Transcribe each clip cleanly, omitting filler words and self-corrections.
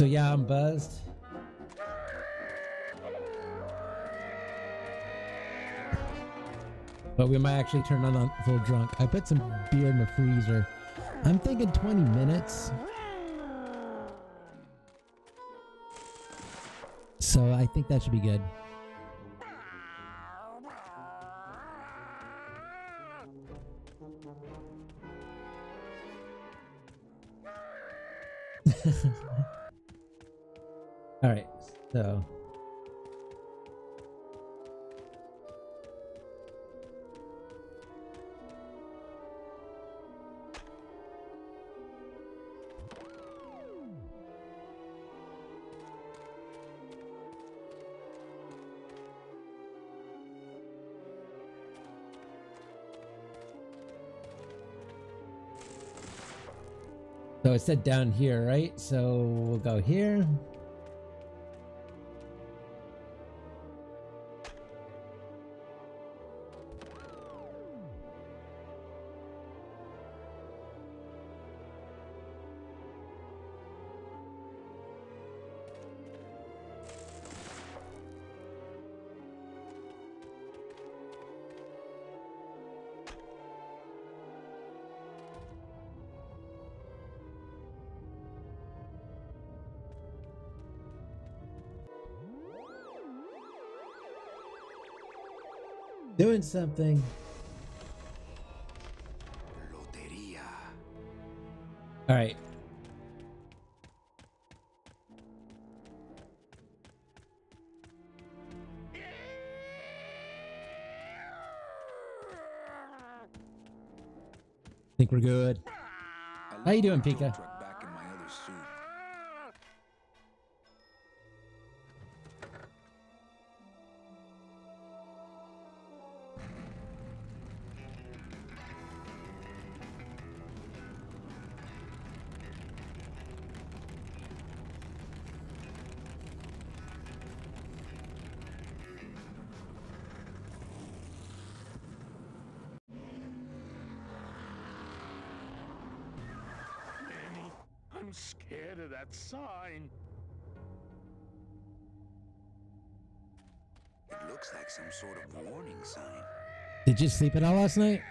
So yeah, I'm buzzed. But we might actually turn on full drunk. I put some beer in the freezer. I'm thinking 20 minutes. So I think that should be good. All right, so it said down here, right? So we'll go here. Doing something. All right. Think we're good. How you doing, Pika? I'm scared of that sign. It looks like some sort of warning sign. Did you sleep at all last night?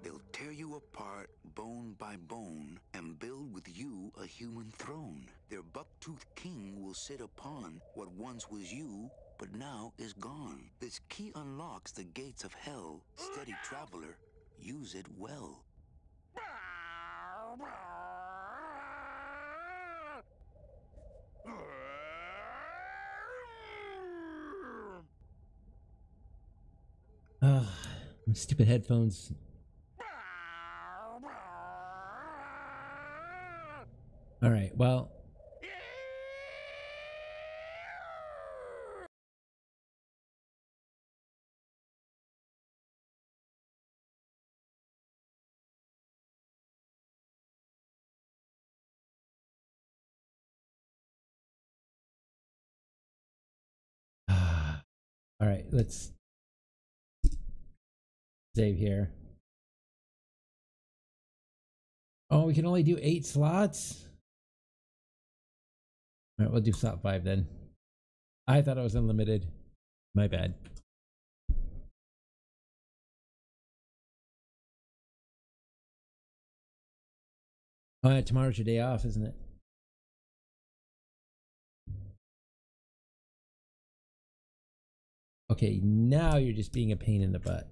They'll tear you apart bone by bone and build with you a human throne. Their buck-toothed king will sit upon what once was you, but now is gone. This key unlocks the gates of hell. Steady traveler, use it well. Ugh, my stupid headphones. All right, well. All right, let's save here. Oh, we can only do 8 slots? All right, we'll do slot 5 then. I thought it was unlimited. My bad. Oh, yeah, tomorrow's your day off, isn't it? Okay, now you're just being a pain in the butt.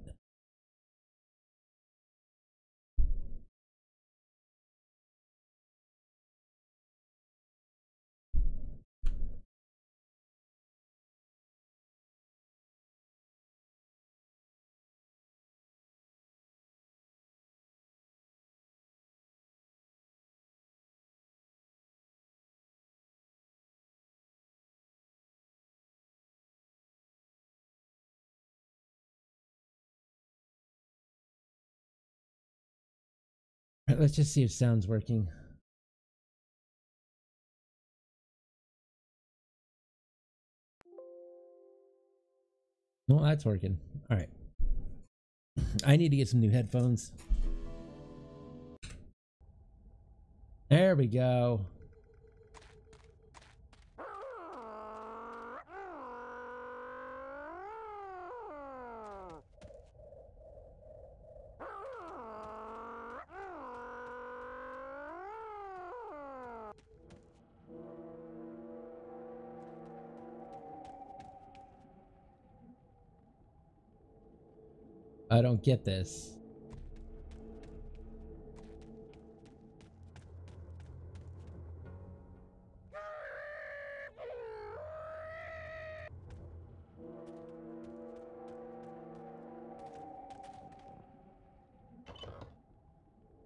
All right, let's just see if sound's working. Well, that's working. All right. I need to get some new headphones. There we go. I don't get this.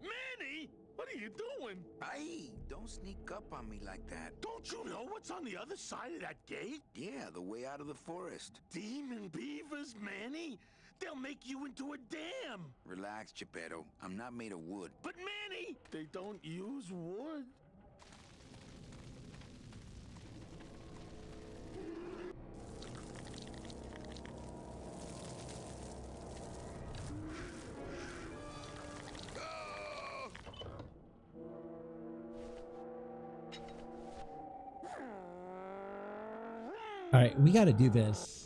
Manny, what are you doing? Aye, don't sneak up on me like that. Don't you know what's on the other side of that gate? Yeah, the way out of the forest. Demon beavers, Manny. They'll make you into a dam. Relax, Geppetto. I'm not made of wood. But Manny, they don't use wood. All right, we got to do this.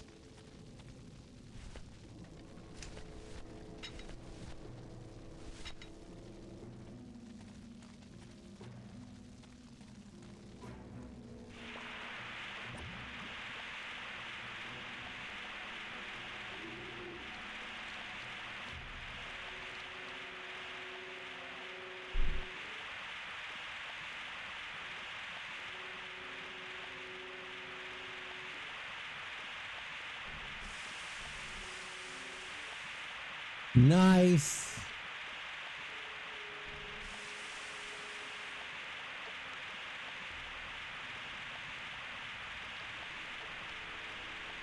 Nice.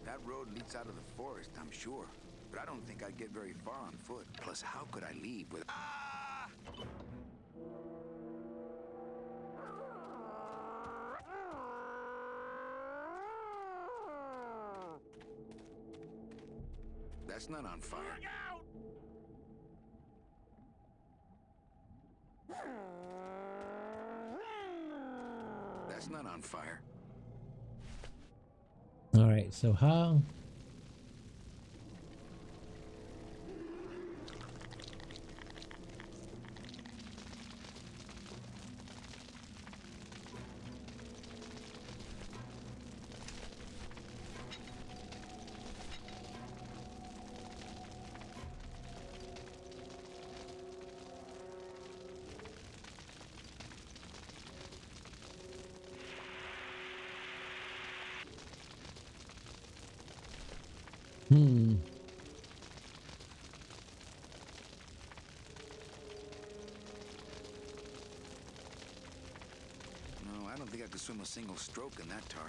That road leads out of the forest, I'm sure. But I don't think I'd get very far on foot. Plus, how could I leave with... Ah! That's not on fire. Look out! That's not on fire. All right, so how? No, I don't think I could swim a single stroke in that tar.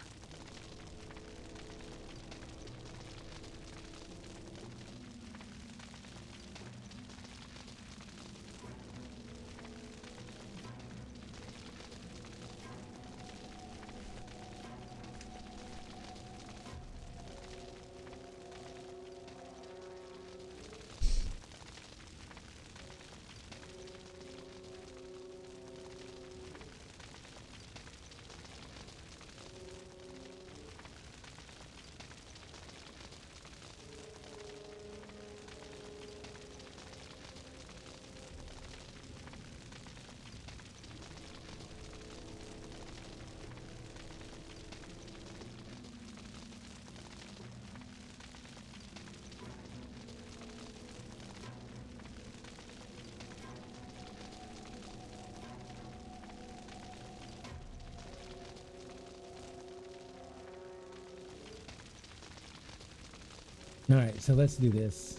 All right, so let's do this.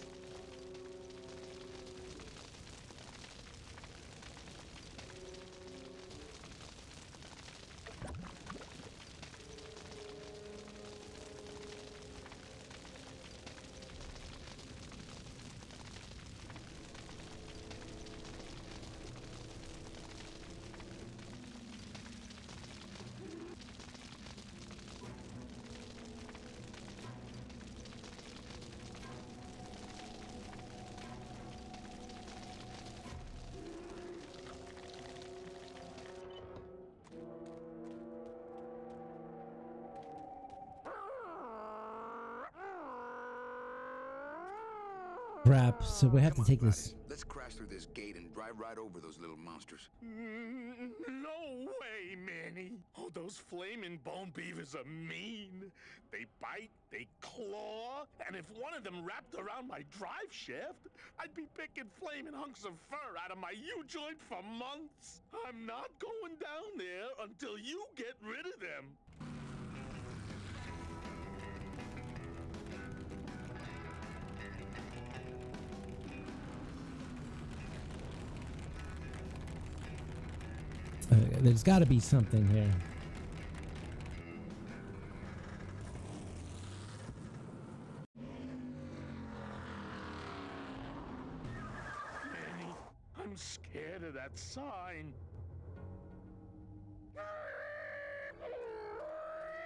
Crap, so we have to take this. Let's crash through this this gate and drive right over those little monsters. No way, Manny. Oh, those flaming bone beavers are mean. They bite, they claw, and if one of them wrapped around my drive shaft, I'd be picking flaming hunks of fur out of my U-joint for months. I'm not going down there until you get rid of them. There's got to be something here. Manny, I'm scared of that sign.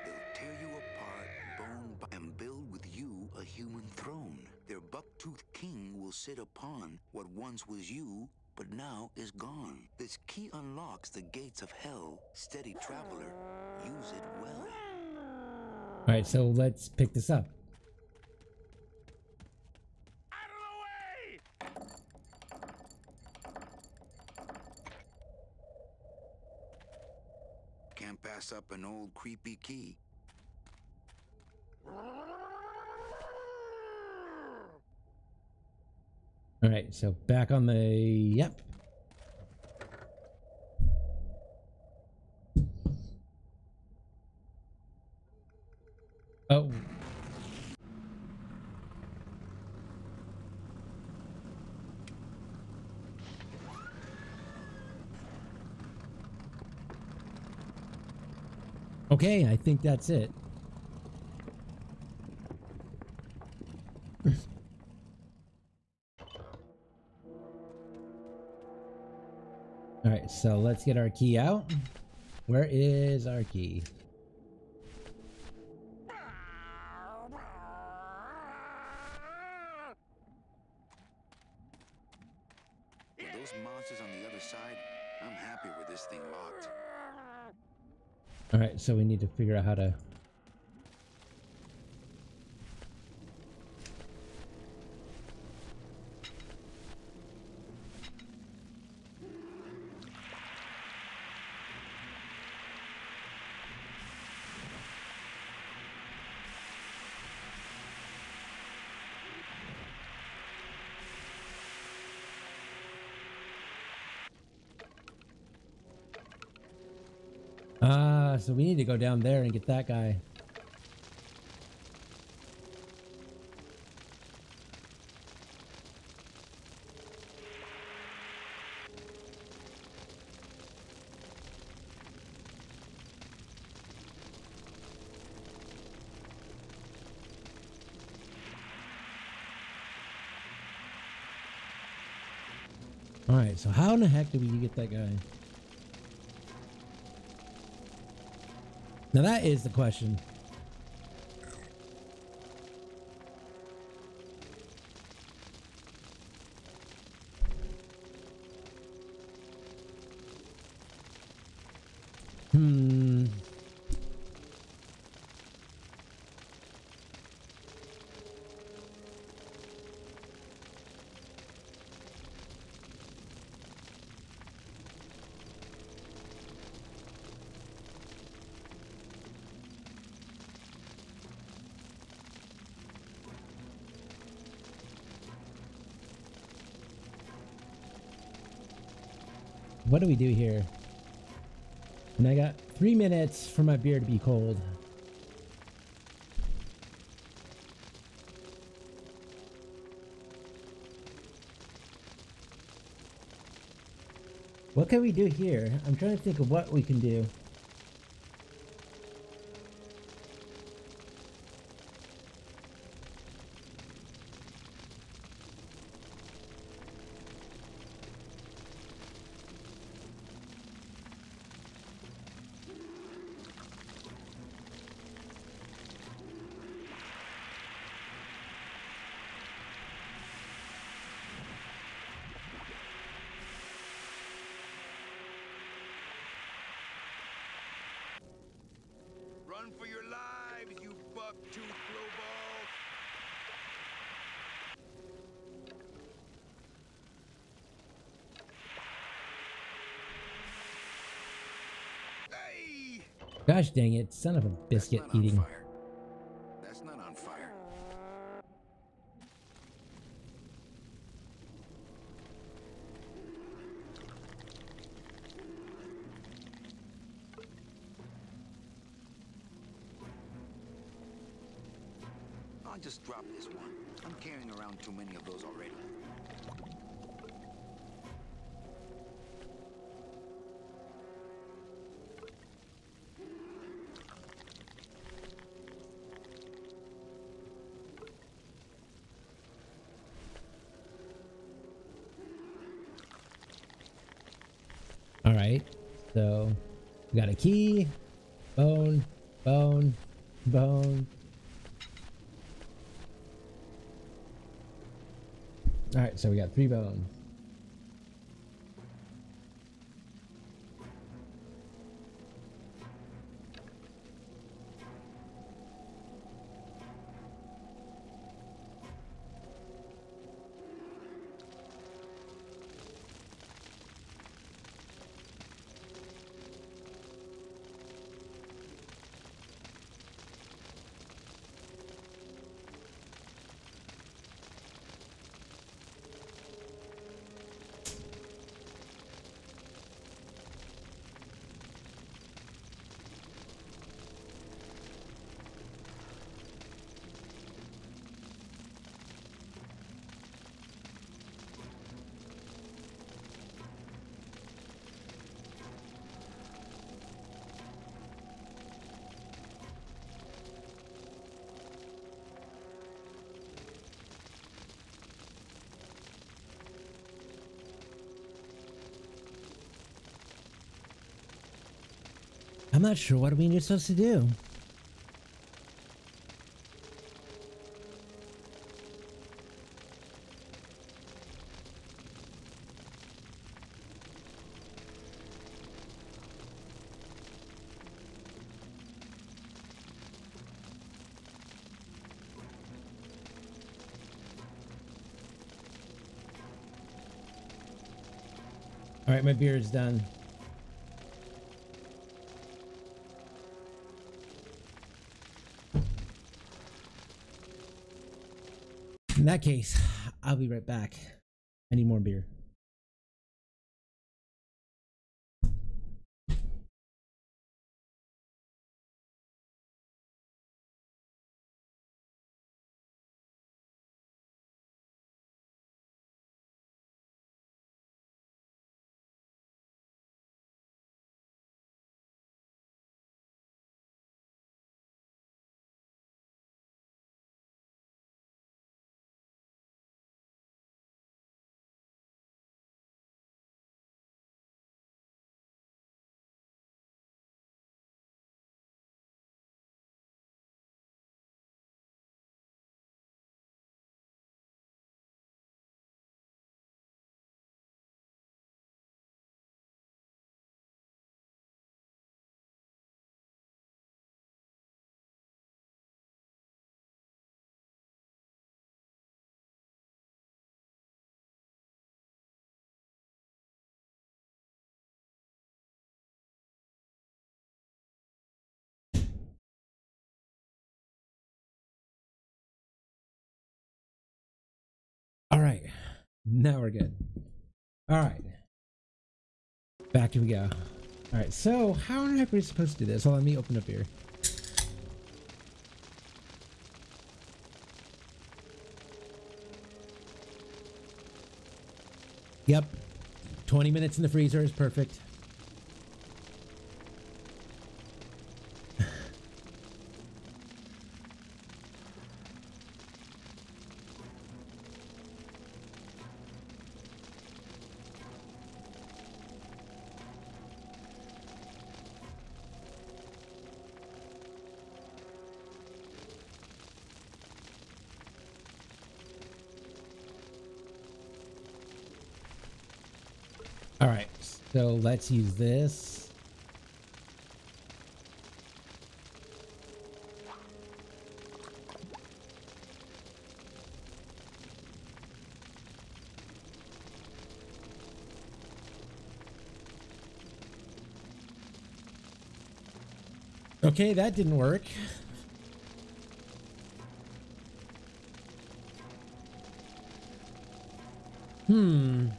They'll tear you apart, bone by and build with you a human throne. Their buck-toothed king will sit upon what once was you, but now is gone. This key unlocks the gates of hell. Steady traveler, use it well. All right, so let's pick this up. Out of the way! Can't pass up an old creepy key. All right, so back on the, yep. Oh. Okay, I think that's it. All right, so let's get our key out. Where is our key? With those monsters on the other side, I'm happy with this thing locked. All right, so we need to figure out how to... so we need to go down there and get that guy. All right, so how in the heck do we get that guy? Now that is the question. What do we do here? And I got 3 minutes for my beer to be cold. What can we do here? I'm trying to think of what we can do. Run for your lives, you buck-toothed blowballs! Gosh dang it, son of a biscuit That's not on eating. fire. That's not on fire. I'll just drop this one. I'm carrying around too many of those already. All right, so we got a key, bone, bone, bone. All right, so we got 3 bones. I'm not sure what we're supposed to do. All right, my beer is done. In that case, I'll be right back. I need more beer. All right, now we're good. All right, back we go. All right, so how are we supposed to do this? Well, let me open up here. Yep, 20 minutes in the freezer is perfect. All right, so let's use this. Okay, that didn't work. Hmm.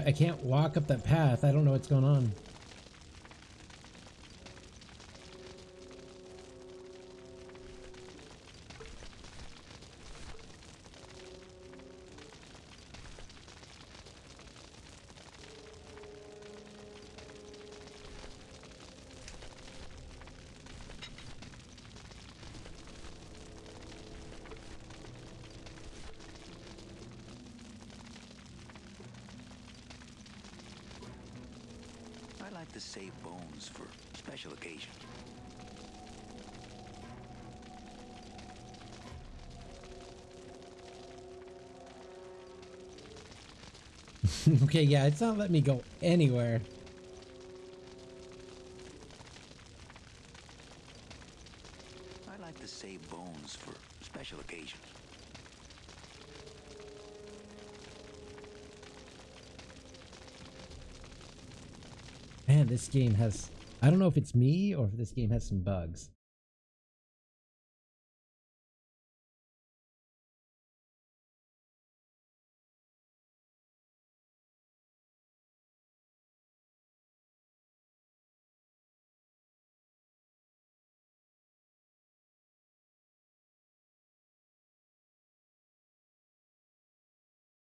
I can't walk up that path. I don't know what's going on. I like to save bones for special occasions. Okay, yeah, it's not letting me go anywhere. I like to save bones for special occasions. Man, this game has... I don't know if it's me or if this game has some bugs.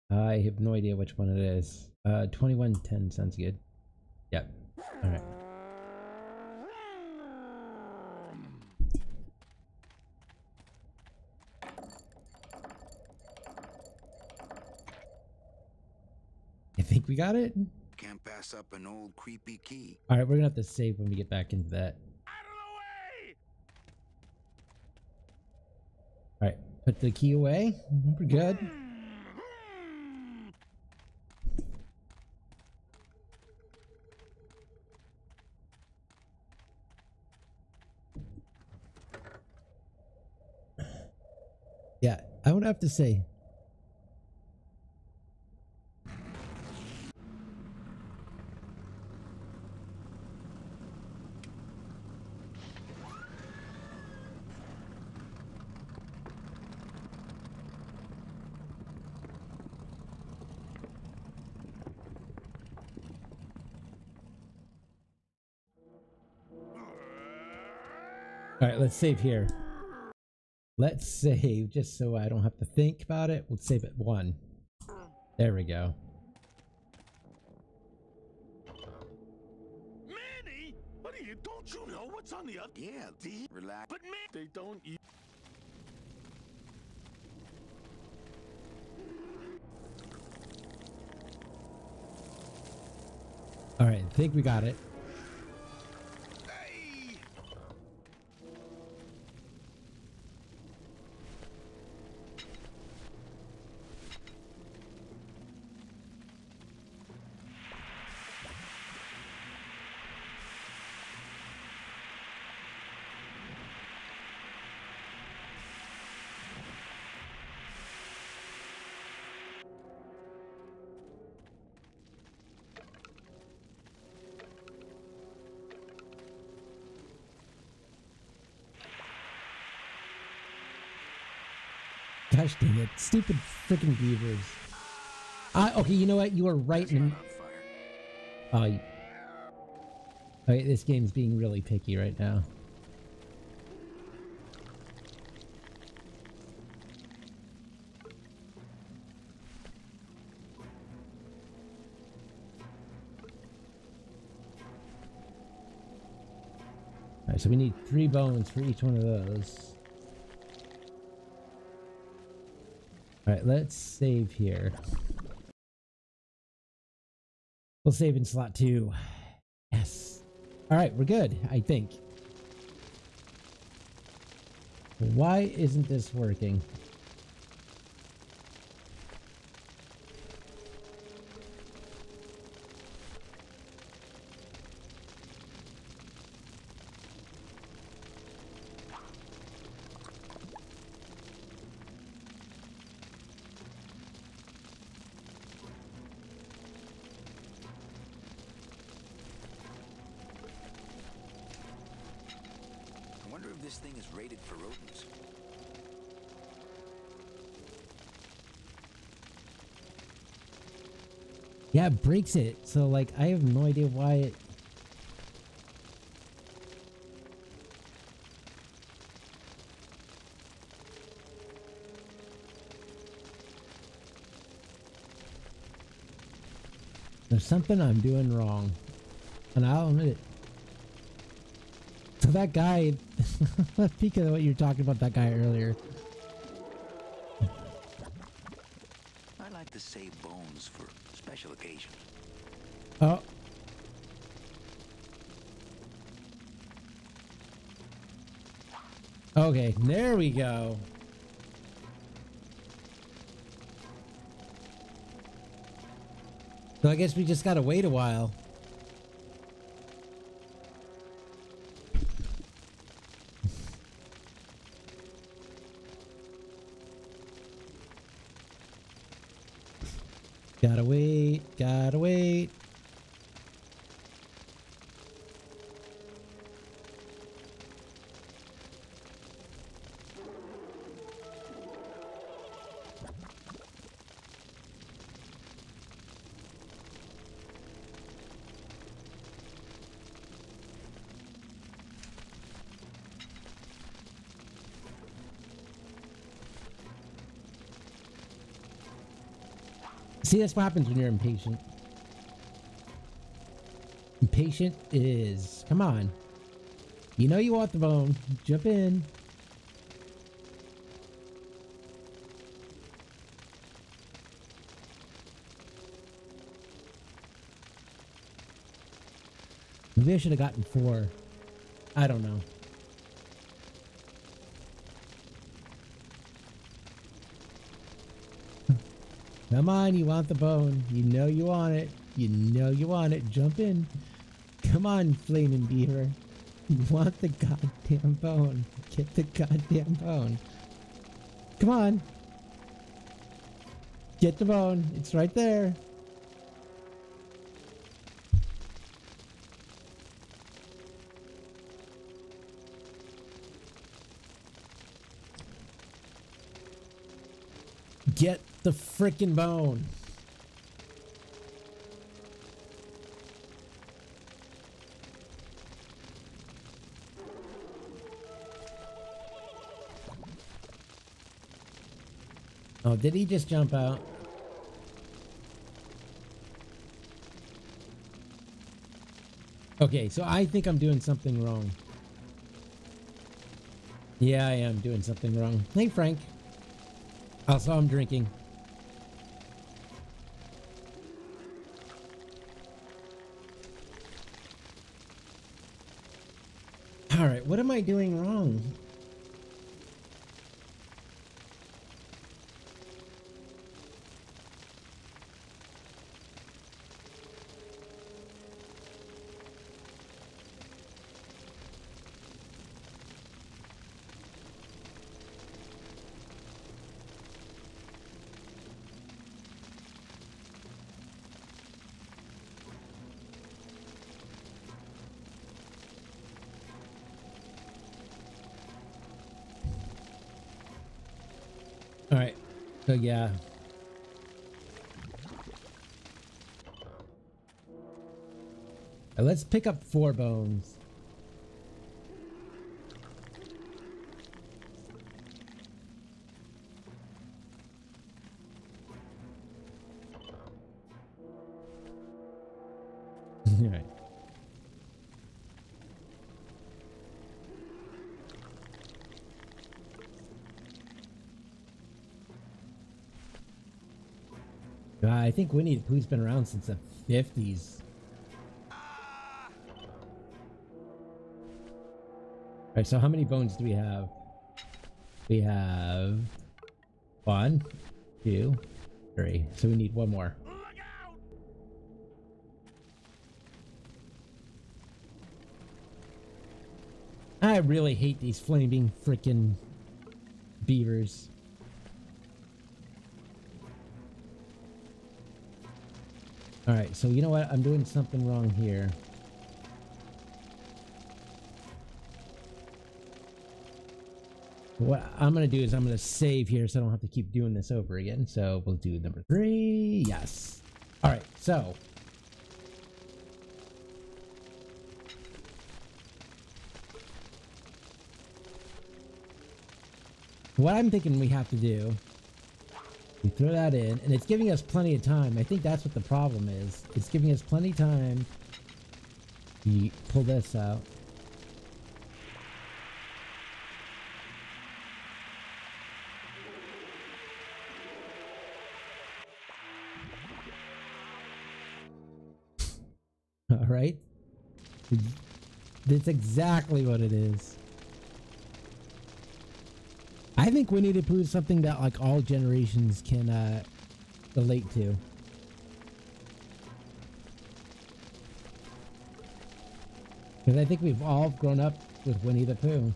I have no idea which one it is. 2110 sounds good. Yep. Alright. I think we got it? Can't pass up an old creepy key. Alright, we're gonna have to save when we get back into that. Alright, put the key away. We're good. Yeah, I would have to say. Alright, let's save here. Let's save just so I don't have to think about it. We'll save at 1. There we go. Manny, what are you? Don't you know what's on the other? Yeah, relax. But man, they don't eat. Alright, I think we got it. Hey! Gosh dang it. Stupid freaking beavers. Okay, you know what? You are right in... Okay, this game's being really picky right now. Alright, so we need 3 bones for each one of those. All right, let's save here. We'll save in slot 2. Yes. All right, we're good, I think. Why isn't this working? I wonder if this thing is rated for rodents. Yeah, it breaks it. So, like, I have no idea why it... There's something I'm doing wrong. And I'll admit it. So that guy... Speaking of what you were talking about, that guy earlier. I like to save bones for special occasions. Oh. Okay, there we go. So I guess we just gotta wait a while. Gotta wait, gotta wait. See, that's what happens when you're impatient. Impatient is... Come on. You know you want the bone. Jump in. Maybe I should have gotten 4. I don't know. Come on, you want the bone. You know you want it. You know you want it. Jump in. Come on, flaming beaver. You want the goddamn bone. Get the goddamn bone. Come on. Get the bone. It's right there. Get the frickin' bone. Oh, did he just jump out? Okay, so I think I'm doing something wrong. Yeah, I am doing something wrong. Hey, Frank. Also, I'm drinking. All right, what am I doing wrong? All right, so yeah. Let's pick up 4 bones. All right. I think Winnie the Pooh's been around since the 50s. Alright, so how many bones do we have? We have 1, 2, 3. So we need one more. I really hate these flaming freaking beavers. Alright, so you know what? I'm doing something wrong here. What I'm going to do is I'm going to save here so I don't have to keep doing this over again. So we'll do number 3. Yes. Alright, so. What I'm thinking we have to do, we throw that in, and it's giving us plenty of time. I think that's what the problem is. It's giving us plenty of time. We pull this out. All right. That's exactly what it is. I think Winnie the Pooh is something that like all generations can relate to. Because I think we've all grown up with Winnie the Pooh.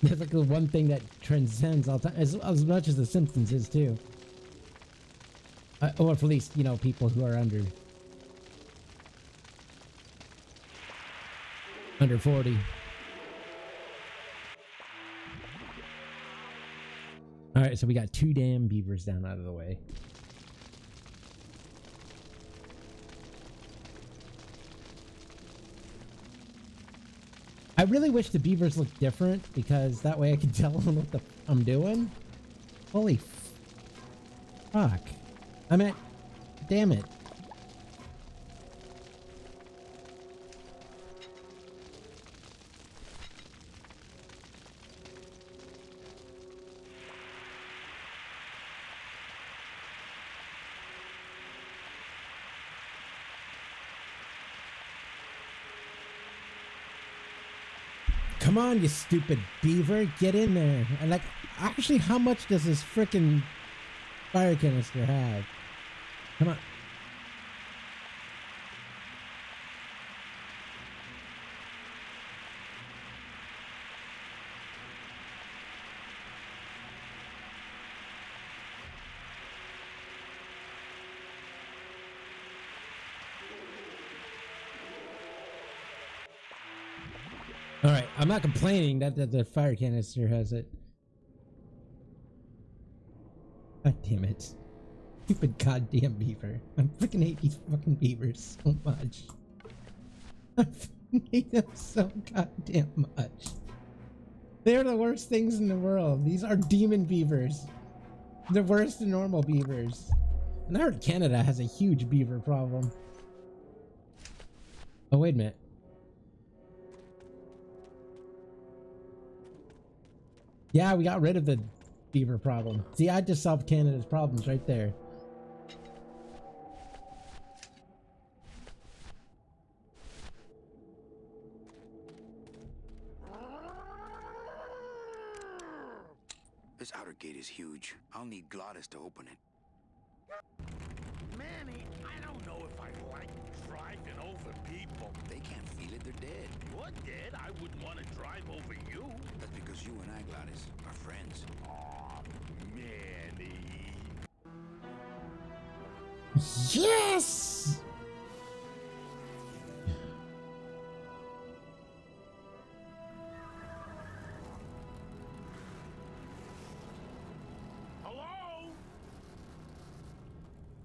That's like the one thing that transcends all time, as much as The Simpsons is too. Or at least, you know, people who are under 40. All right, so we got 2 damn beavers down out of the way. I really wish the beavers looked different because that way I can tell them what I'm doing. Holy fuck. I mean, damn it. Come on, you stupid beaver, get in there. And like, actually, how much does this frickin' fire canister have? Come on. All right, I'm not complaining that the fire canister has it. God damn it. Stupid goddamn beaver. I freaking hate these fucking beavers so much. I fucking hate them so goddamn much. They're the worst things in the world. These are demon beavers. They're worse than normal beavers. And I heard Canada has a huge beaver problem. Oh, wait a minute. Yeah, we got rid of the beaver problem. See, I just solved Canada's problems right there. This outer gate is huge. I'll need Gladys to open it. Manny, I don't know if I like driving over people. They can't feel it, they're dead. You're dead. I wouldn't want to drive over you. That's because you and I, Gladys, are friends. Aw, Manny. Yes! Hello?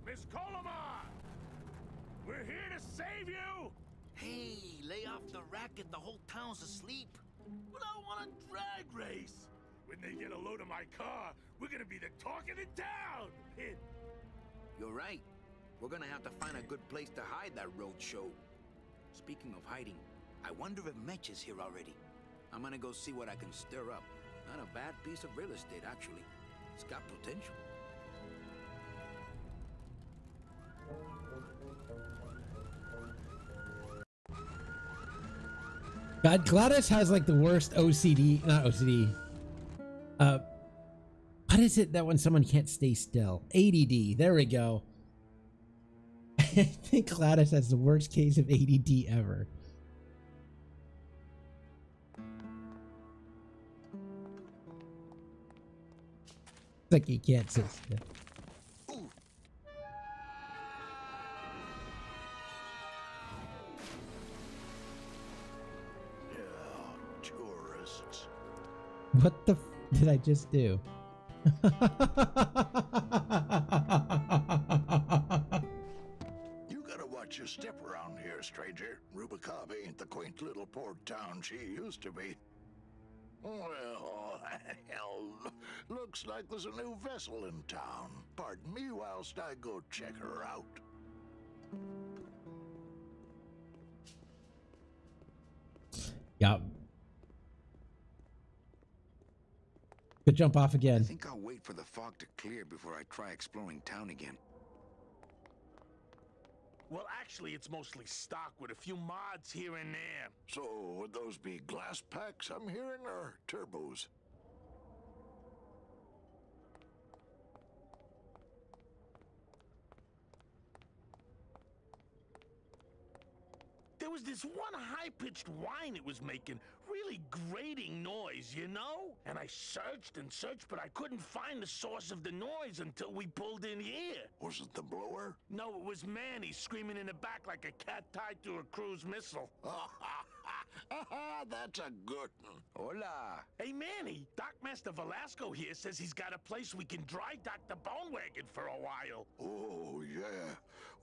Miss Colomar! We're here to save you! Hey, lay off the racket. The whole town's asleep. But I want a drag race! When they get a load of my car, we're gonna be the talk of the town! You're right. We're gonna have to find a good place to hide that road show. Speaking of hiding, I wonder if Mitch is here already. I'm gonna go see what I can stir up. Not a bad piece of real estate, actually. It's got potential. God, Gladys has like the worst OCD, not OCD. What is it that when someone can't stay still? ADD. There we go. I think Gladys has the worst case of ADD ever. It's like he can't sit still. Tourists. What the f did I just do? You gotta watch your step around here, stranger. Rubicava ain't the quaint little port town she used to be. Well, hell, looks like there's a new vessel in town. Pardon me whilst I go check her out. Yup. Could jump off I again. think I'll wait for the fog to clear before I try exploring town again. Well, actually, it's mostly stock with a few mods here and there. So, would those be glass packs I'm hearing, or turbos? There was this one high-pitched whine it was making, really grating noise, you know? And I searched and searched, but I couldn't find the source of the noise until we pulled in here. Was it the blower? No, it was Manny screaming in the back like a cat tied to a cruise missile. That's a good one. Hola. Hey, Manny, Dockmaster Velasco here says he's got a place we can dry dock the bone wagon for a while. Oh, yeah.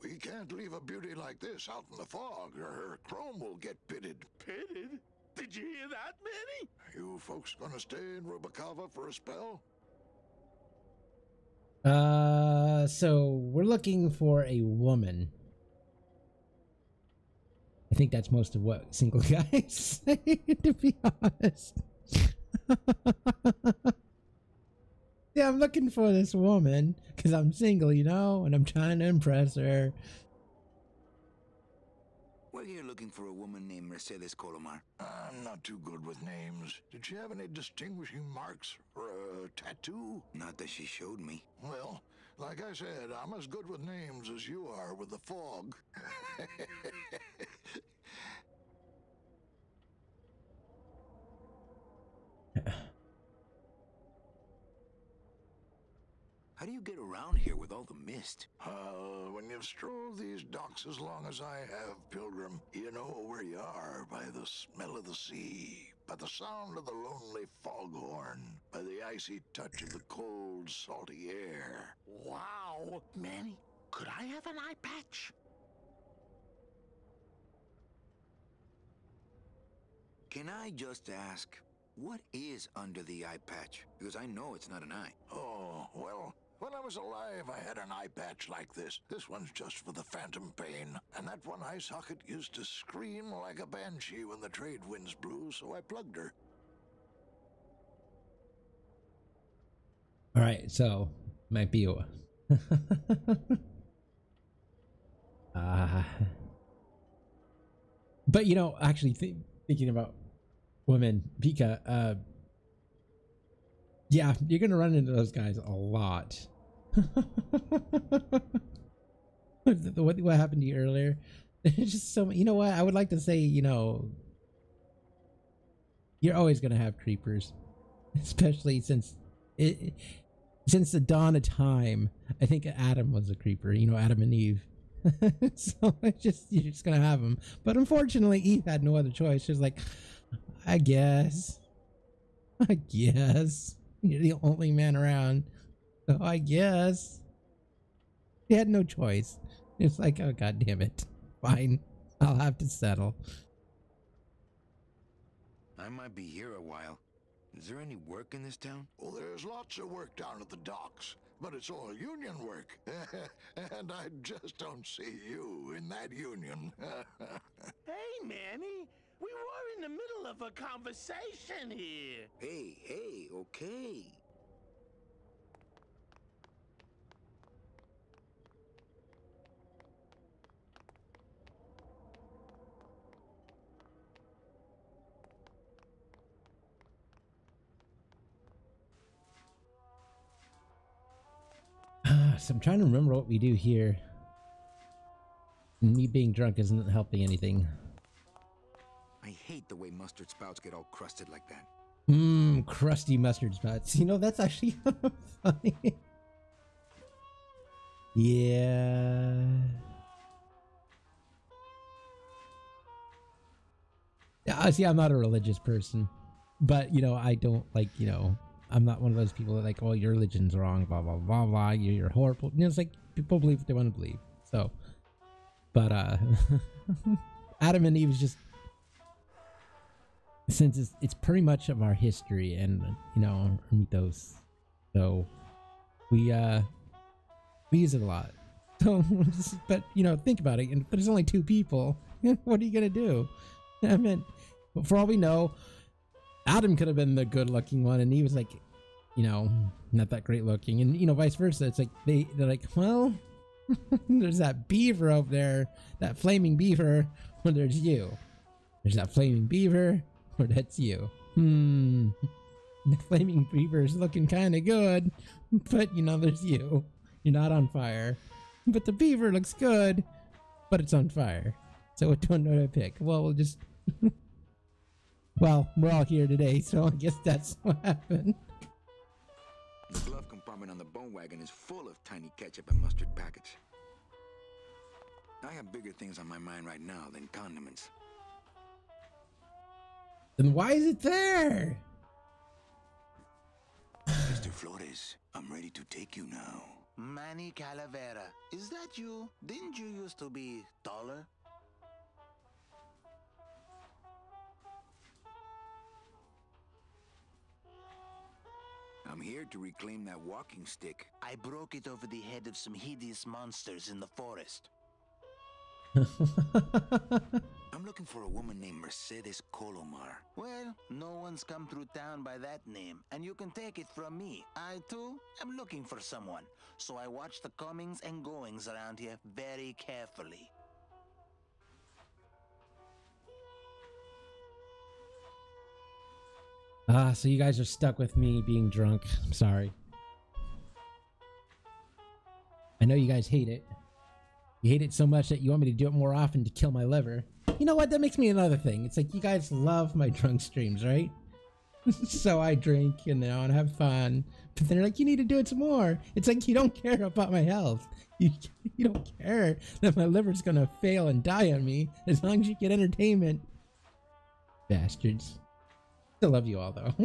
We can't leave a beauty like this out in the fog, or her chrome will get pitted. Pitted? Did you hear that, Manny? You folks gonna stay in Rubicava for a spell? So we're looking for a woman. I think that's most of what single guys say, to be honest. Yeah, I'm looking for this woman because I'm single, you know, and I'm trying to impress her. We're here looking for a woman named Mercedes Colomar. I'm not too good with names. Did she have any distinguishing marks or a tattoo? Not that she showed me. Well, like I said, I'm as good with names as you are with the fog. How do you get around here with all the mist? When you've strolled these docks as long as I have, Pilgrim, you know where you are by the smell of the sea, by the sound of the lonely foghorn, by the icy touch of the cold, salty air. Wow! Manny, could I have an eye patch? Can I just ask, what is under the eye patch? Because I know it's not an eye. Oh, well, when I was alive, I had an eye patch like this. This one's just for the phantom pain. And that one eye socket used to scream like a banshee when the trade winds blew, so I plugged her. All right, so might be a but you know, actually thinking about women, Pika, yeah, you're gonna run into those guys a lot. What happened to you earlier? There's just so many. You know what? I would like to say, you know, you're always gonna have creepers, especially since the dawn of time. I think Adam was a creeper. You know, Adam and Eve. So you're just gonna have them. But unfortunately, Eve had no other choice. She's like, I guess you're the only man around, so I guess he had no choice. It's like, oh god damn it, fine, I'll have to settle. I might be here a while. Is there any work in this town? Well, there's lots of work down at the docks, but it's all union work. And I just don't see you in that union. Hey, Manny, we were in the middle of a conversation here. Hey, Okay. So I'm trying to remember what we do here. Me being drunk isn't helping anything. I hate the way mustard spouts get all crusted like that. Mmm, crusty mustard spouts. You know, that's actually funny. Yeah. Yeah, see, I'm not a religious person. But, you know, I don't like, you know, I'm not one of those people that like, oh, your religion's wrong, blah, blah, blah, blah. You're horrible. You know, it's like people believe what they want to believe. So, but, Adam and Eve is just, since it's pretty much of our history and, you know, our mythos. So, we use it a lot. So, but, you know, think about it. But there's only 2 people. What are you going to do? I mean, for all we know, Adam could have been the good looking one and he was like, you know, not that great looking, and you know, vice versa. It's like they're like, well, there's that beaver over there, that flaming beaver, or there's you. There's that flaming beaver, or that's you. The flaming beaver is looking kind of good, but you know, there's you. You're not on fire. But the beaver looks good, but it's on fire. So which one do I pick? Well, we'll just well, we're all here today, so I guess that's what happened. The glove compartment on the bone wagon is full of tiny ketchup and mustard packets. I have bigger things on my mind right now than condiments. Then why is it there? Mr. Flores, I'm ready to take you now. Manny Calavera, is that you? Didn't you used to be taller? I'm here to reclaim that walking stick. I broke it over the head of some hideous monsters in the forest. I'm looking for a woman named Mercedes Colomar. Well, no one's come through town by that name, and you can take it from me. I, too, am looking for someone, so I watch the comings and goings around here very carefully. So you guys are stuck with me being drunk. I'm sorry. I know you guys hate it. You hate it so much that you want me to do it more often to kill my liver. You know what? That makes me another thing. It's like you guys love my drunk streams, right? So I drink, you know, and have fun. But they're like, you need to do it some more. It's like you don't care about my health. You don't care that my liver's gonna fail and die on me as long as you get entertainment. Bastards. Still love you all though.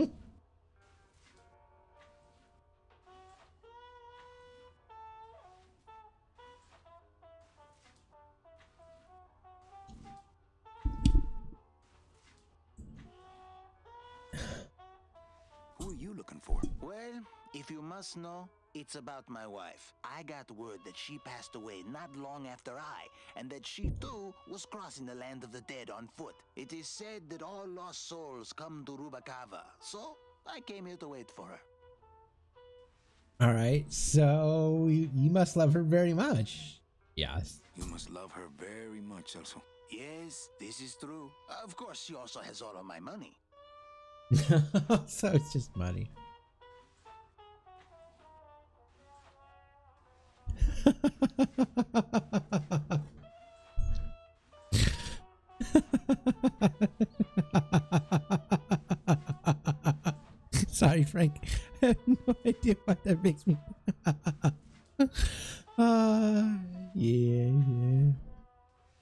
Who are you looking for? Well, if you must know, it's about my wife. I got word that she passed away not long after and that she too was crossing the land of the dead on foot. It is said that all lost souls come to Rubacava, so I came here to wait for her. All right, so you must love her very much. Yes. You must love her very much also. Yes, this is true. Of course, she also has all of my money. So it's just money. Sorry, Frank. I have no idea why that makes me. Yeah.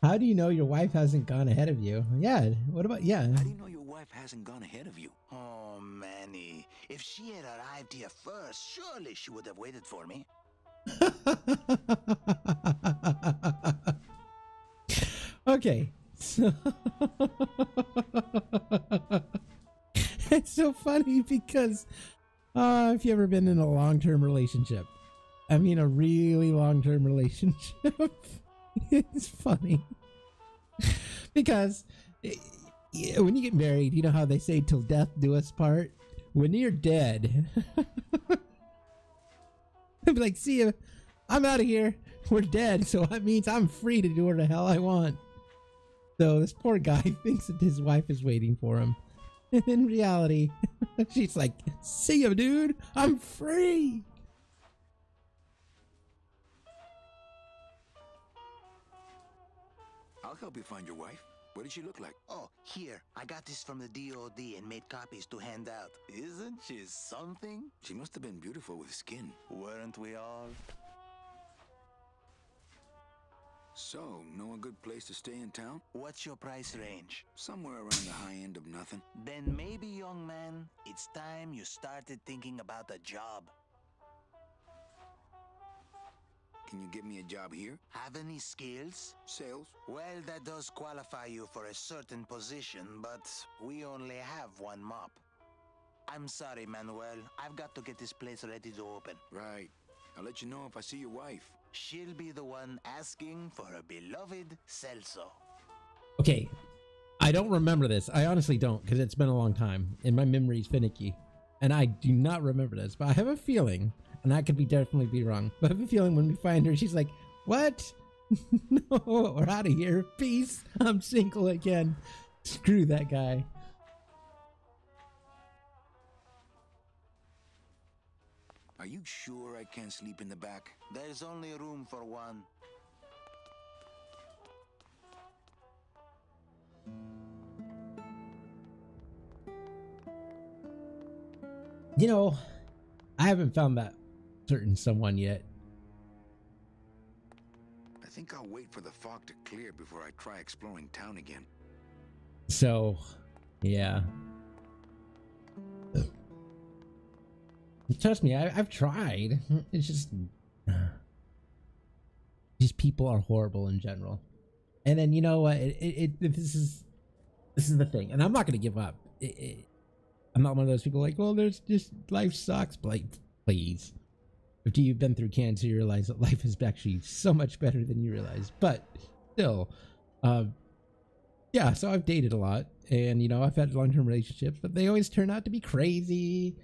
How do you know your wife hasn't gone ahead of you? Yeah. What about How do you know your wife hasn't gone ahead of you? Oh, Manny. If she had arrived here first, surely she would have waited for me. Okay. So it's so funny because if you ever been in a long-term relationship, I mean a really long-term relationship, it's funny because when you get married, you know how they say till death do us part? when you're dead, I'd be like, see ya. I'm out of here. We're dead, so that means I'm free to do what the hell I want. So this poor guy thinks that his wife is waiting for him. And in reality, she's like, see ya, dude. I'm free. I'll help you find your wife. What did she look like? Oh, here. I got this from the DOD and made copies to hand out. Isn't she something? She must have been beautiful with skin. Weren't we all? So, know a good place to stay in town? What's your price range? Somewhere around the high end of nothing. Then maybe, young man, it's time you started thinking about a job. Can you get me a job here? Have any skills? Sales? Well, that does qualify you for a certain position, but we only have one mop. I'm sorry, Manuel. I've got to get this place ready to open. Right. I'll let you know if I see your wife. She'll be the one asking for her beloved Celso. Okay, I don't remember this. I honestly don't, because it's been a long time, and my memory's finicky. And I do not remember this, but I have a feeling, and I could definitely be wrong, but I have a feeling when we find her, she's like, what? No, we're out of here. Peace. I'm single again. Screw that guy. Are you sure I can't sleep in the back? There's only room for one. You know, I haven't found that certain someone yet. I think I'll wait for the fog to clear before I try exploring town again. So, yeah. Trust me, I've tried. It's just people are horrible in general. And then you know what? This is the thing, and I'm not gonna give up. I'm not one of those people like, well, there's just life sucks. Like, please. After you've been through cancer, you realize that life is actually so much better than you realize. But still, yeah. So I've dated a lot, and you know, I've had long-term relationships, but they always turn out to be crazy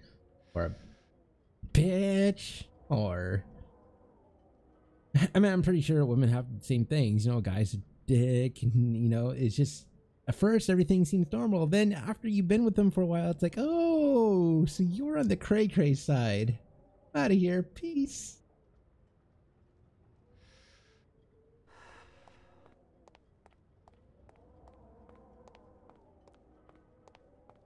or bitch, or I mean, I'm pretty sure women have the same things, you know, guys a dick, and you know, it's just at first everything seems normal, then after you've been with them for a while, it's like, oh, so you're on the cray side. Out of here. Peace.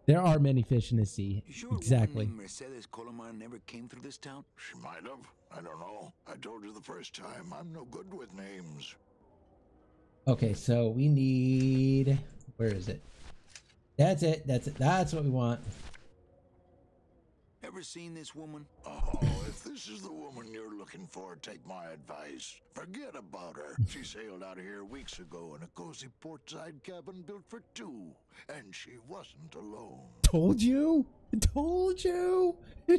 There are many fish in the sea. You sure Exactly. Mercedes Colomar never came through this town? She might have. I don't know. I told you the first time, I'm no good with names. Okay, so we need... Where is it? That's it. That's it. That's what we want. Ever seen this woman? Oh, if this is the woman you're looking for, take my advice. Forget about her. She sailed out of here weeks ago in a cozy portside cabin built for two. And she wasn't alone. Told you? Told you?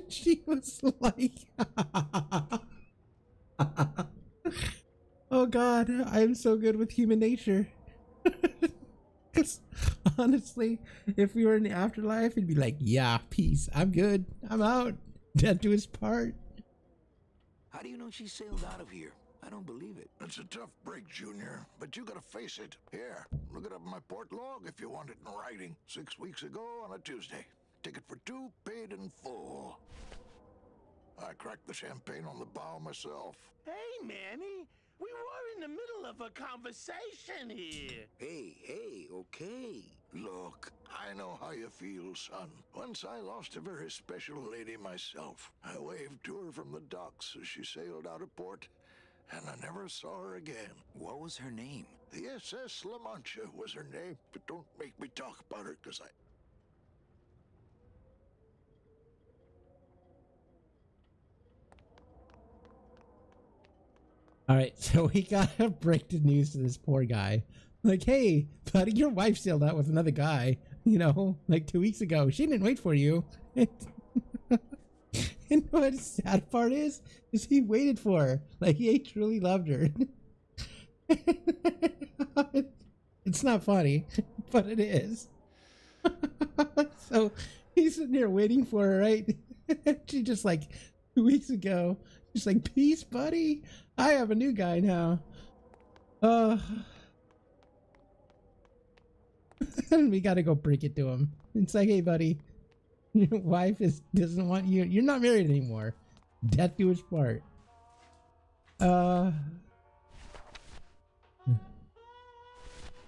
She was like... Oh god, I'm so good with human nature. Because honestly, if we were in the afterlife, it'd be like, yeah, peace, I'm good, I'm out. Death to his part. How do you know she sailed out of here? I don't believe it. It's a tough break, Junior, but you gotta face it. Here, look it up in my port log if you want it in writing. 6 weeks ago on a Tuesday. Ticket for two, paid in full. I cracked the champagne on the bow myself. Hey, Manny, we were in the middle of a conversation here. Hey, okay. Look, I know how you feel, son. Once I lost a very special lady myself. I waved to her from the docks as she sailed out of port, and I never saw her again. What was her name? The SS La Mancha was her name, but don't make me talk about her, because Alright, so we gotta break the news to this poor guy. Like, hey, buddy, your wife sailed out with another guy, you know, like 2 weeks ago. She didn't wait for you. And what the sad part is he waited for her. Like, he truly loved her. It's not funny, but it is. So He's sitting there waiting for her, right? She just like 2 weeks ago. She's like, peace, buddy. I have a new guy now. And we gotta go break it to him. It's like, hey, buddy, your wife doesn't want you. You're not married anymore. Death do us part. All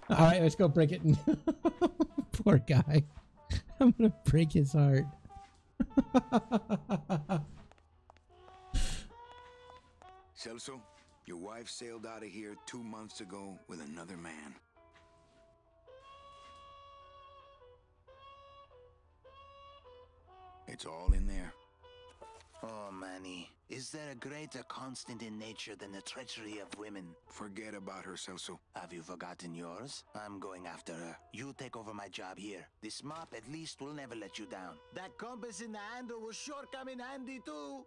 right, let's go break it. Poor guy. I'm gonna break his heart. Celso, your wife sailed out of here 2 months ago with another man. It's all in there. Oh, Manny, is there a greater constant in nature than the treachery of women? Forget about her, Celso. Have you forgotten yours? I'm going after her. You take over my job here. This mop at least will never let you down. That compass in the handle will sure come in handy too.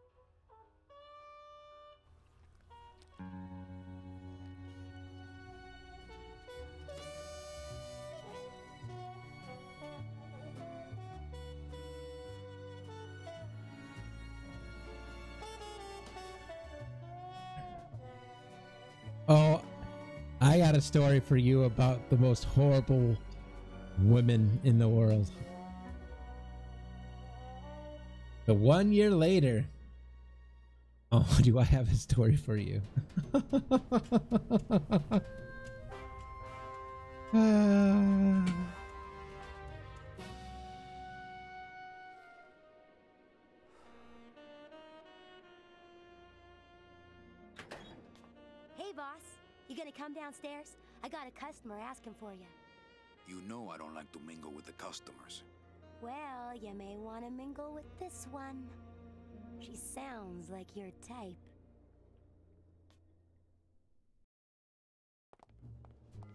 Oh, I got a story for you about the most horrible women in the world. The 1 year later. Oh, do I have a story for you? Hey, boss. You gonna come downstairs? I got a customer asking for you. You know I don't like to mingle with the customers. Well, you may want to mingle with this one. She sounds like your type.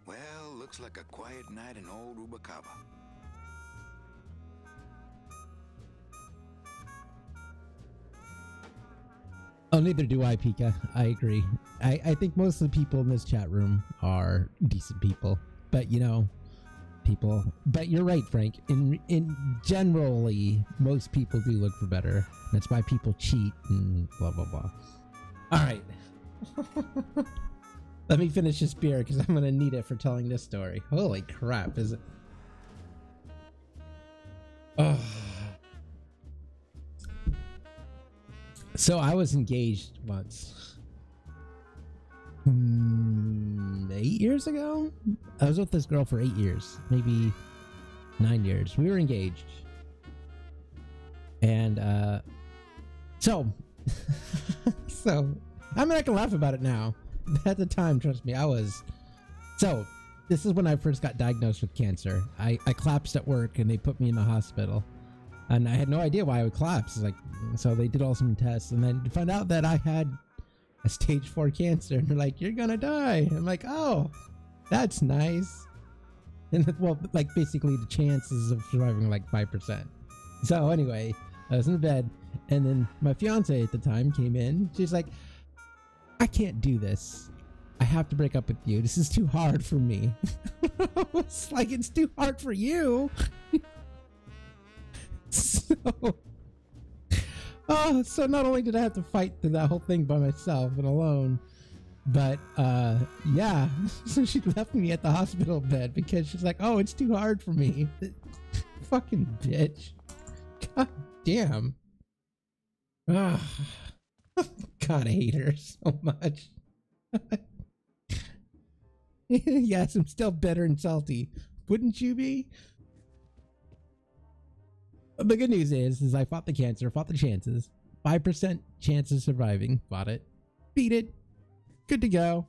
Well, looks like a quiet night in old Rubacava. Oh, neither do I, Pika. I agree. I think most of the people in this chat room are decent people. But, you know, people... But you're right, Frank. In generally, most people do look for better. That's why people cheat and blah, blah, blah. All right. Let me finish this beer because I'm going to need it for telling this story. Holy crap, is it... Oh... So I was engaged once. 8 years ago? I was with this girl for 8 years, maybe 9 years. We were engaged. And so I'm not gonna laugh about it now. At the time, trust me, I was. So this is when I first got diagnosed with cancer. I collapsed at work and they put me in the hospital. And I had no idea why I would collapse. Like, so they did all some tests and then found out that I had a stage 4 cancer. And they're like, you're gonna die. I'm like, oh, that's nice. And well, like basically the chances of surviving are like 5%. So anyway, I was in bed and then my fiance at the time came in. She's like, I can't do this. I have to break up with you. This is too hard for me. It's like, it's too hard for you. So not only did I have to fight through that whole thing by myself and alone, but yeah, so she left me at the hospital bed because she's like, oh, it's too hard for me. Fucking bitch. God damn. God, I hate her so much. Yes, I'm still bitter and salty. Wouldn't you be? The good news is I fought the cancer, fought the chances. 5% chance of surviving. Fought it. Beat it. Good to go.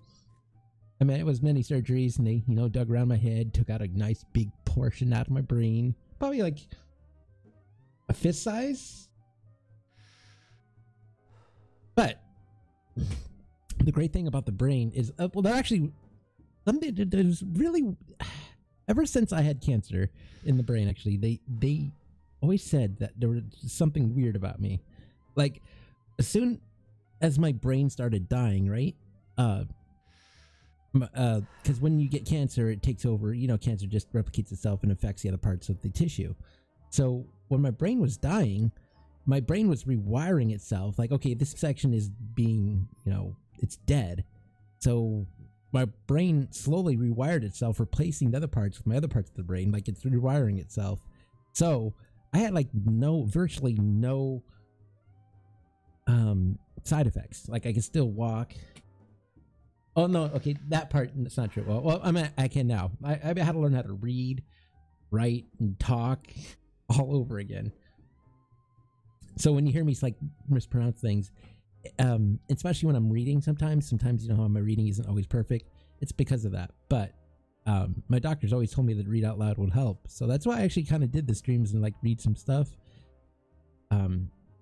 I mean, it was many surgeries and they, you know, dug around my head, took out a nice big portion out of my brain. Probably like a fist size. But the great thing about the brain is, well, they're actually something that is really, ever since I had cancer in the brain, actually, they always said that there was something weird about me. Like, as soon as my brain started dying, right? Because when you get cancer, it takes over, you know, cancer just replicates itself and affects the other parts of the tissue. So when my brain was dying, my brain was rewiring itself. Like, okay, this section is being, you know, it's dead. So my brain slowly rewired itself, replacing the other parts with my other parts of the brain. Like, it's rewiring itself. So I had like virtually no side effects. Like, I can still walk. Oh no, okay, that part, that's not true. Well, I mean, I can now. I had to learn how to read, write, and talk all over again. So when you hear me like mispronounce things, especially when I'm reading, sometimes you know how my reading isn't always perfect. It's because of that. But my doctors always told me that read out loud would help. So that's why I actually kind of did the streams and like read some stuff.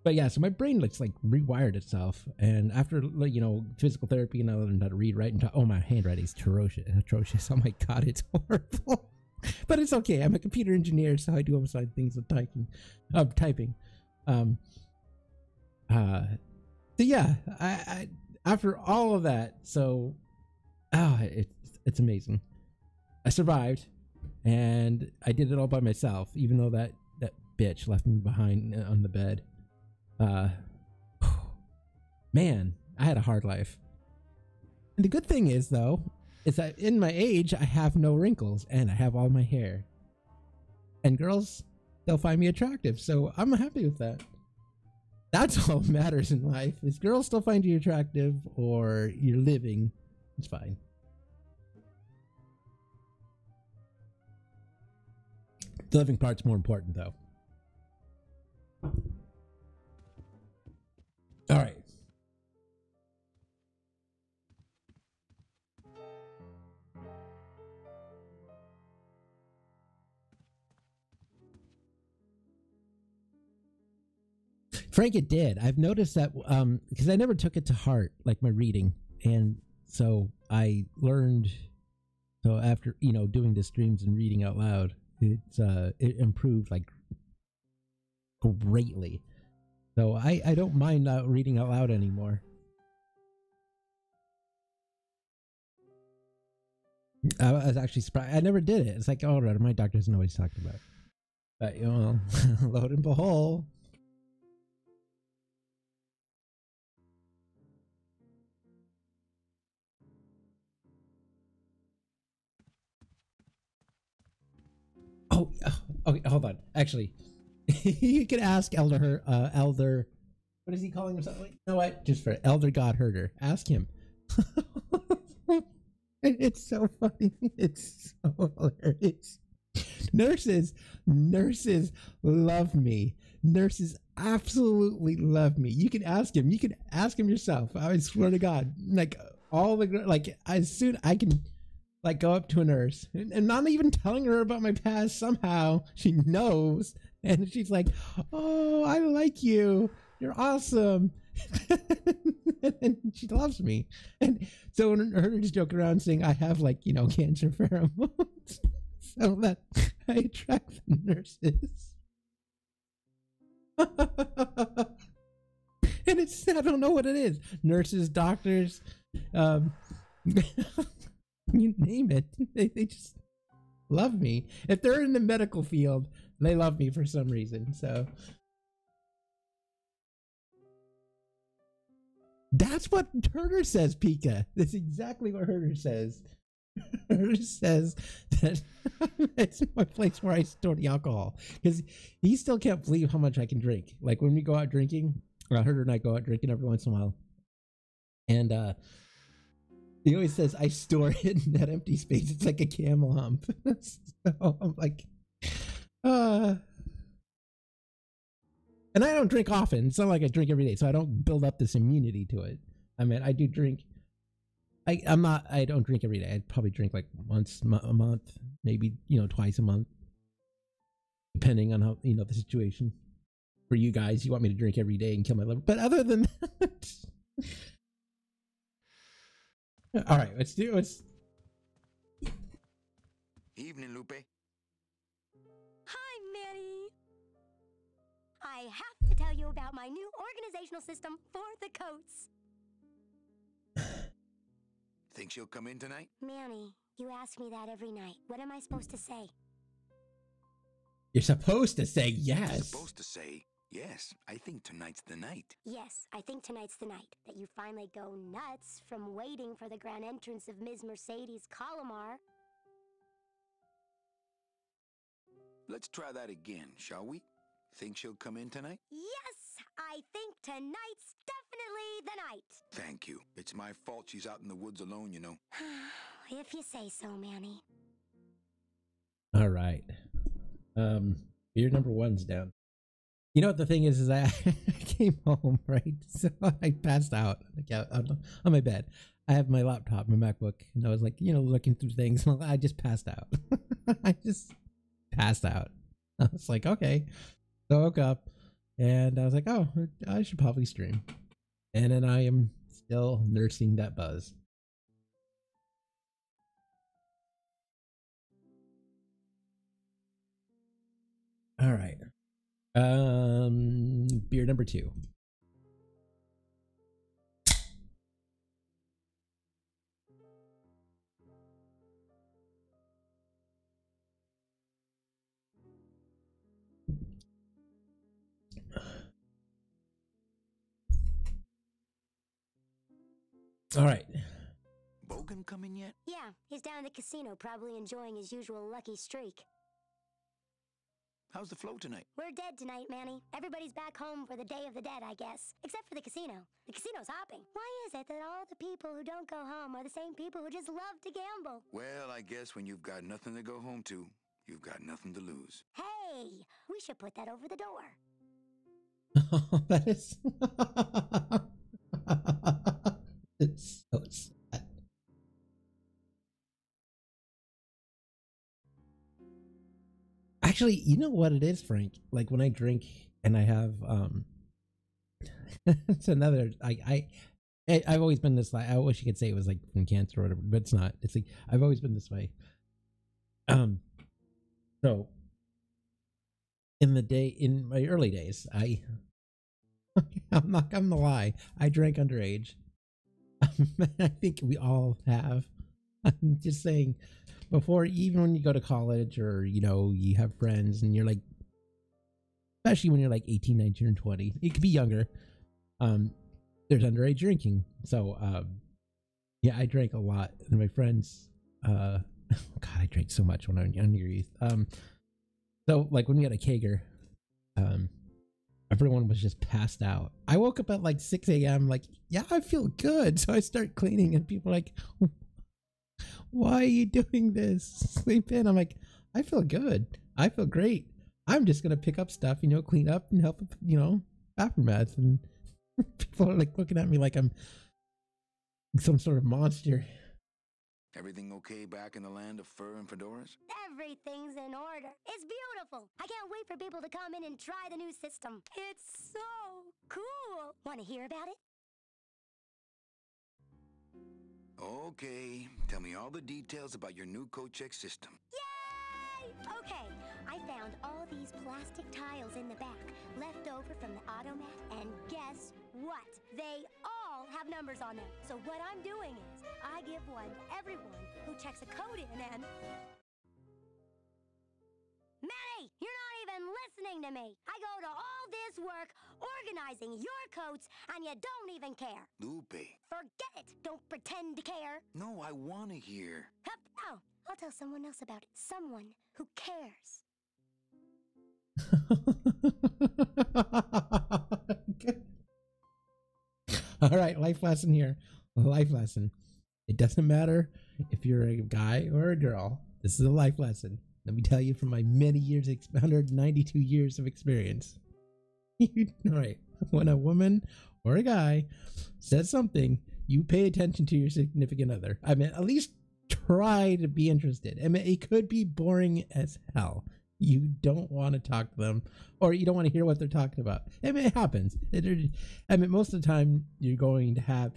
But yeah, so my brain looks like rewired itself, and after, you know, physical therapy, and I learned how to read, write, and talk. Oh, my handwriting's atrocious. Oh my god, it's horrible. But it's okay. I'm a computer engineer, so I do outside things of typing. So yeah, I after all of that, so it's amazing. I survived, and I did it all by myself, even though that bitch left me behind on the bed. Man, I had a hard life. And the good thing is, though, is that in my age, I have no wrinkles and I have all my hair. And girls, they'll find me attractive, so I'm happy with that. That's all that matters in life, is girls still find you attractive or you're living. It's fine. The living part's more important, though. All right. Frank, it did. I've noticed that because I never took it to heart, like my reading, and so I learned. So after, you know, doing the streams and reading out loud, it improved like greatly. So I don't mind not reading out loud anymore. I was actually surprised. I never did it. It's like, oh, right, my doctor doesn't know what he's talking about. But, you know, lo and behold. Oh, okay, hold on. Actually, you can ask Elder, what is he calling himself? You know what? Just for Elder God Herder. Ask him. It's so funny. It's so hilarious. Nurses love me. Nurses absolutely love me. You can ask him. You can ask him yourself. I swear to God. Like, all the, like, as soon I can, like, go up to a nurse and not even telling her about my past, somehow she knows, and she's like, oh, I like you, you're awesome. And she loves me. And so when her just joke around saying I have, like, you know, cancer pheromones, so that I attract the nurses. And it's, I don't know what it is. Nurses, doctors, you name it. They just love me. If they're in the medical field, they love me for some reason. So that's what Herder says, Pika. That's exactly what Herder says. Herder says that it's my place where I store the alcohol, because he still can't believe how much I can drink. Like, when we go out drinking, Herder and I go out drinking every once in a while, and he always says I store it in that empty space. It's like a camel hump. So I'm like, and I don't drink often. It's not like I drink every day, so I don't build up this immunity to it. I mean, I do drink. I don't drink every day. I'd probably drink like once a month, maybe, you know, twice a month, depending on how, you know, the situation. For you guys, you want me to drink every day and kill my liver, but other than that. All right, let's do it. Evening, Lupe. Hi, Manny. I have to tell you about my new organizational system for the coats. Think she'll come in tonight? Manny, you ask me that every night. What am I supposed to say? You're supposed to say yes. You're supposed to say, yes, I think tonight's the night. Yes, I think tonight's the night that you finally go nuts from waiting for the grand entrance of Ms. Mercedes Colomar. Let's try that again, shall we? Think she'll come in tonight? Yes, I think tonight's definitely the night. Thank you. It's my fault she's out in the woods alone, you know. If you say so, Manny. All right. Beer number 1's down. You know what the thing is I came home, right? So I passed out on my bed. I have my laptop, my MacBook, and I was like, looking through things. I just passed out. I just passed out. I was like, okay. So I woke up and I was like, oh, I should probably stream. And then I am still nursing that buzz. All right. Beer number 2. All right. Bogan coming yet? Yeah, he's down at the casino, probably enjoying his usual lucky streak. How's the flow tonight? We're dead tonight, Manny. Everybody's back home for the Day of the Dead, I guess. Except for the casino. The casino's hopping. Why is it that all the people who don't go home are the same people who just love to gamble? Well, I guess when you've got nothing to go home to, you've got nothing to lose. Hey, we should put that over the door. That is... It's so sad. Actually, you know what it is, Frank? Like when I drink and I have it's another I've always been this way. I wish you could say it was like from cancer or whatever, but it's not. It's like I've always been this way. So in my early days, I'm not gonna lie, I drank underage. I think we all have. I'm just saying, before, even when you go to college or, you have friends and you're like, especially when you're like 18, 19, or 20, it could be younger, there's underage drinking. So, yeah, I drank a lot. And my friends, God, I drank so much when I was in your youth. So, like, when we had a kegger, everyone was just passed out. I woke up at like 6 a.m. like, yeah, I feel good. So I start cleaning and people are like, why are you doing this? Sleep in. I'm like, I feel good. I feel great. I'm just going to pick up stuff, clean up and help, aftermath. And people are like looking at me like I'm some sort of monster. Everything okay back in the land of fur and fedoras? Everything's in order. It's beautiful. I can't wait for people to come in and try the new system. It's so cool. Want to hear about it? Okay, tell me all the details about your new code check system. Yay! Okay, I found all these plastic tiles in the back, left over from the automat, and guess what? They all have numbers on them. So what I'm doing is, I give one to everyone who checks a code in and... Manny, you're not even listening to me. I go to all this work organizing your coats, and you don't even care. Lupe. Forget it. Don't pretend to care. No, I want to hear. Hup. Oh, I'll tell someone else about it. Someone who cares. All right, life lesson here. Life lesson. It doesn't matter if you're a guy or a girl. This is a life lesson. Let me tell you from my many years, 192 years of experience. All right, when a woman or a guy says something, you pay attention to your significant other. I mean, at least try to be interested. I mean, it could be boring as hell. You don't want to talk to them, or you don't want to hear what they're talking about. I mean, it happens. I mean, most of the time you're going to have,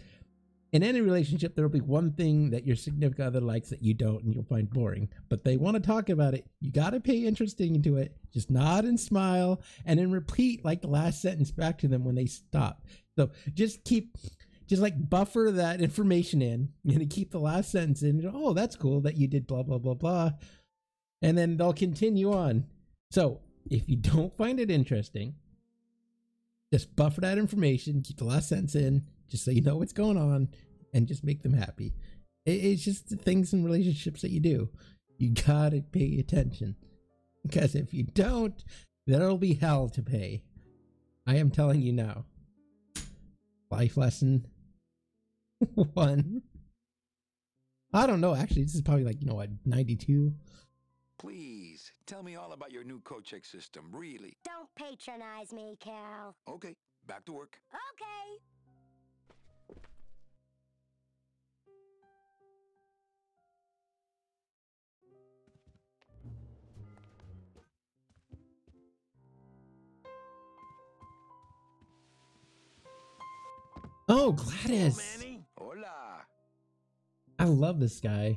in any relationship, there will be one thing that your significant other likes that you don't, and you'll find boring. But they want to talk about it. You got to pay interest into it. Just nod and smile, and then repeat like the last sentence back to them when they stop. So just like buffer that information in, and keep the last sentence in. Oh, that's cool that you did blah blah blah blah, and then they'll continue on. So if you don't find it interesting, just buffer that information, keep the last sentence in, just so you know what's going on, and just make them happy. It's just the things in relationships that you do. You gotta pay attention. Because if you don't, there'll be hell to pay. I am telling you now. Life lesson 1. I don't know, actually, this is probably like, you know what, 92? Please, tell me all about your new co-check system, really. Don't patronize me, Cal. Okay, back to work. Okay. Oh, Gladys! Manny. Hola. I love this guy.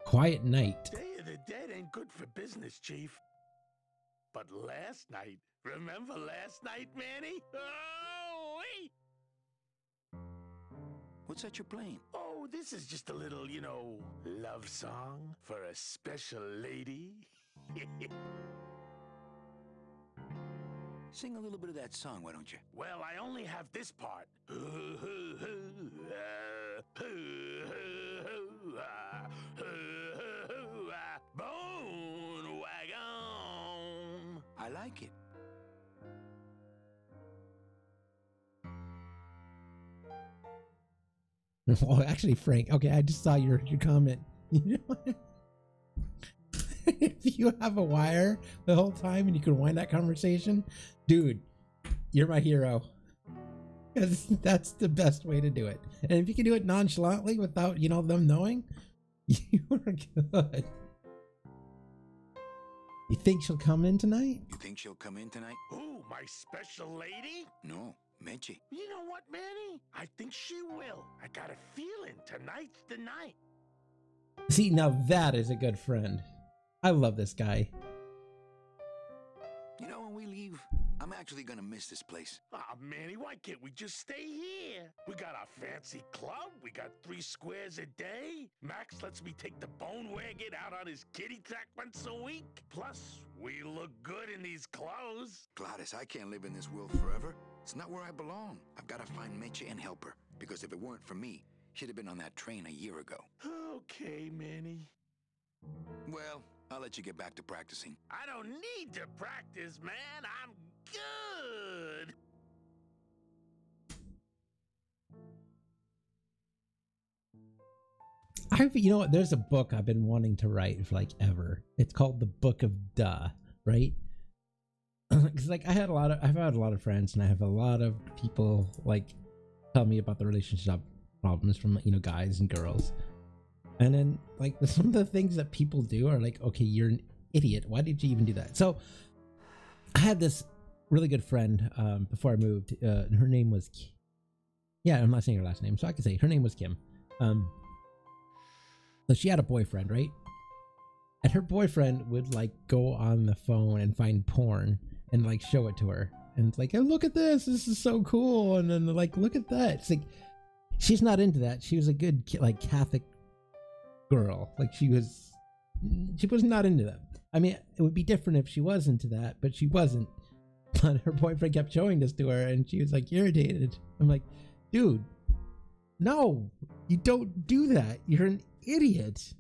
Quiet night. Day of the Dead ain't good for business, Chief. But last night, remember last night, Manny? Oh, wait! What's that you're playing? Oh, this is just a little, you know, love song for a special lady. Sing a little bit of that song, why don't you? Well, I only have this part. Bone wagon. I like it. Oh, actually, Frank. Okay, I just saw your comment. You know, if you have a wire the whole time and you can wind that conversation, dude, you're my hero. Because that's the best way to do it. And if you can do it nonchalantly without, you know, them knowing, you are good. You think she'll come in tonight? You think she'll come in tonight? Ooh, my special lady? No, Meche. You know what, Manny? I think she will. I got a feeling tonight's the night. See, now that is a good friend. I love this guy. You know, when we leave, I'm actually gonna miss this place. Aw, Manny, why can't we just stay here? We got our fancy club. We got 3 squares a day. Max lets me take the bone wagon out on his kitty track once a week. Plus, we look good in these clothes. Gladys, I can't live in this world forever. It's not where I belong. I've got to find Meche and help her. Because if it weren't for me, she'd have been on that train a year ago. Okay, Manny. Well, I'll let you get back to practicing. I don't need to practice, man. I'm good. You know what? There's a book I've been wanting to write for like ever. It's called The Book of Duh, right? Because like I've had a lot of friends, and I have a lot of people like tell me about the relationship problems from, you know, guys and girls. And then like some of the things that people do are like, okay, you're an idiot. Why did you even do that? So I had this really good friend before I moved. And her name was yeah, I'm not saying her last name, so I can say her name was Kim. So she had a boyfriend, right? And her boyfriend would like go on the phone and find porn and like show it to her. And it's like, oh, look at this. This is so cool. And then like, look at that. It's like, she's not into that. She was a good like Catholic girl. Like she was not into that. I mean, it would be different if she was into that, but she wasn't. But her boyfriend kept showing this to her and she was like irritated. I'm like, dude, no, you don't do that. You're an idiot.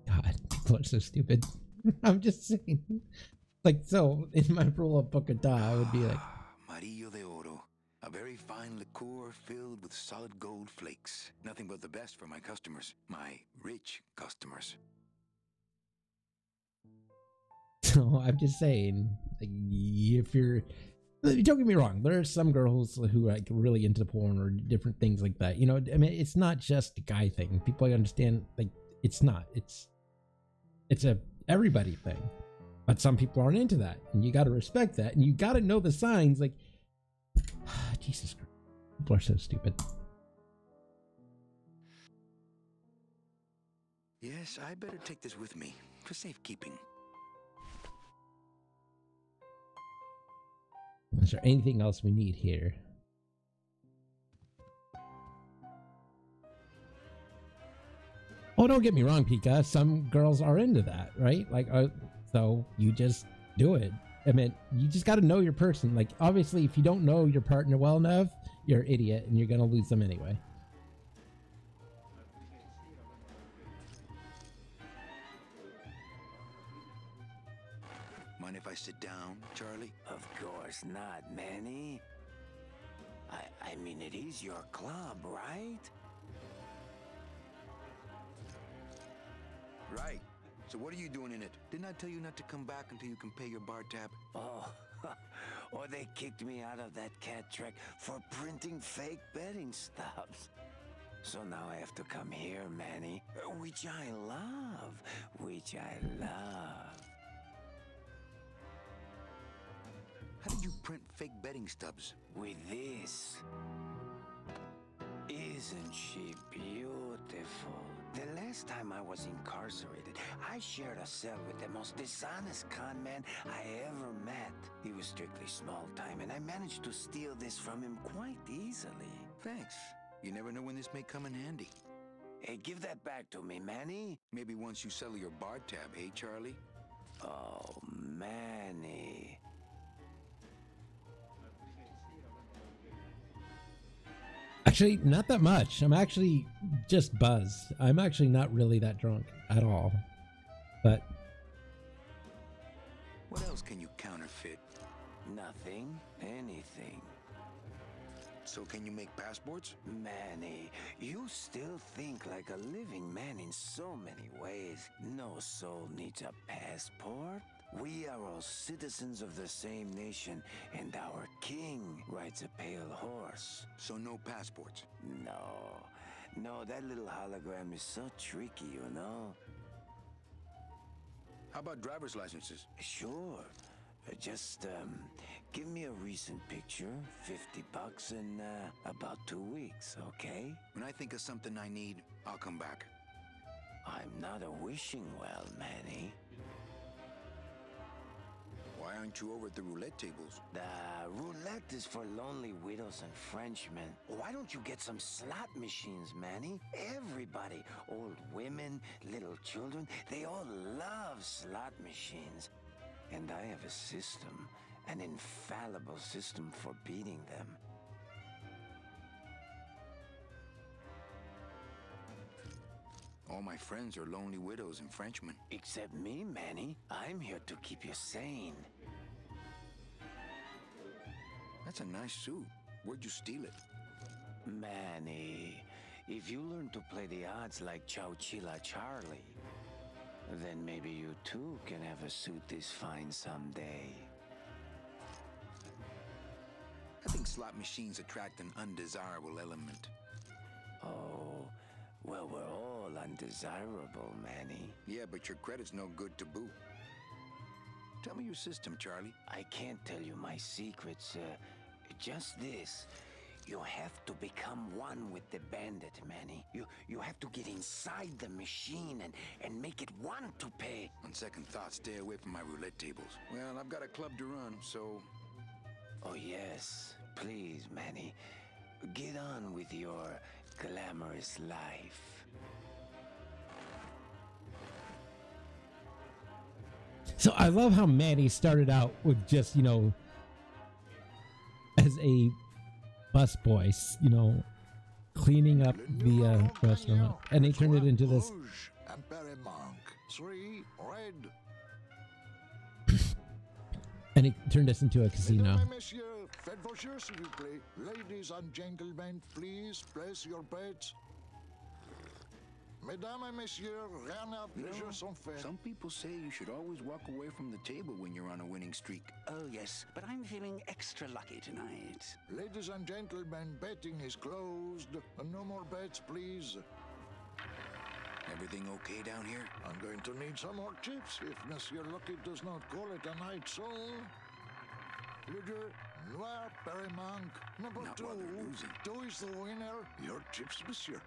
God, people are so stupid. I'm just saying. Like, so in my rule of Book of Da, I would be like, Marillo de Oro. A very fine liqueur filled with solid gold flakes. Nothing but the best for my customers. My rich customers. so I'm just saying, like, if you're, don't get me wrong, there are some girls who are like really into porn or different things like that. You know, I mean, it's not just a guy thing. People understand, like, it's not. It's a everybody thing. But some people aren't into that, and you got to respect that, and you got to know the signs. Like, Jesus Christ, people are so stupid. Yes, I better take this with me for safekeeping. Is there anything else we need here? Oh, don't get me wrong, Pika. Some girls are into that, right? Like, so you just do it. I mean, you just got to know your person. Like, obviously, if you don't know your partner well enough, you're an idiot and you're going to lose them anyway. Mind if I sit down, Charlie? Of course not, Manny. I mean, it is your club, right? Right. So what are you doing in it? Didn't I tell you not to come back until you can pay your bar tab? Oh, or they kicked me out of that cat track for printing fake betting stubs. So now I have to come here, Manny, which I love, which I love. How did you print fake betting stubs? With this. Isn't she beautiful? The last time I was incarcerated, I shared a cell with the most dishonest con man I ever met. He was strictly small time, and I managed to steal this from him quite easily. Thanks. You never know when this may come in handy. Hey, give that back to me, Manny. Maybe once you settle your bar tab, hey, Charlie? Oh, Manny. Actually, not that much. I'm actually just buzzed. I'm actually not really that drunk at all. But What else can you counterfeit? Nothing. Anything. So can you make passports? Manny, you still think like a living man in so many ways. No soul needs a passport. We are all citizens of the same nation, and our king rides a pale horse. So no passports? No, that little hologram is so tricky, you know? How about driver's licenses? Sure. Just, give me a recent picture, $50 in, about 2 weeks, okay? When I think of something I need, I'll come back. I'm not a wishing well, Manny. Why aren't you over at the roulette tables? The roulette is for lonely widows and Frenchmen. Why don't you get some slot machines, Manny? Everybody, old women, little children, they all love slot machines. And I have a system, an infallible system for beating them. All my friends are lonely widows and Frenchmen. Except me, Manny. I'm here to keep you sane. That's a nice suit. Where'd you steal it? Manny, if you learn to play the odds like Chowchilla Charlie, then maybe you too can have a suit this fine someday. I think slot machines attract an undesirable element. Oh, well, we're all undesirable, Manny. Yeah, but your credit's no good to boot. Tell me your system, Charlie. I can't tell you my secrets, just this. You have to become one with the bandit, Manny. You have to get inside the machine and make it want to pay. On second thought, stay away from my roulette tables. Well, I've got a club to run, so... Oh yes, please, Manny. Get on with your glamorous life. so I love how Manny started out with just, you know, as a busboy, you know, cleaning up the restaurant, and he turned it into this. And he turned us into a casino. Ladies and gentlemen, please place your bets. Mesdames et messieurs, rien à plusieurs sont faits. Some people say you should always walk away from the table when you're on a winning streak. Oh, yes, but I'm feeling extra lucky tonight. Ladies and gentlemen, betting is closed. No more bets, please. Everything okay down here? I'm going to need some more chips if Monsieur Lucky does not call it a night soon. Leader, Noir, Perrimanque, number Not 2. while they're losing. 2 is the winner. Your chips, Monsieur.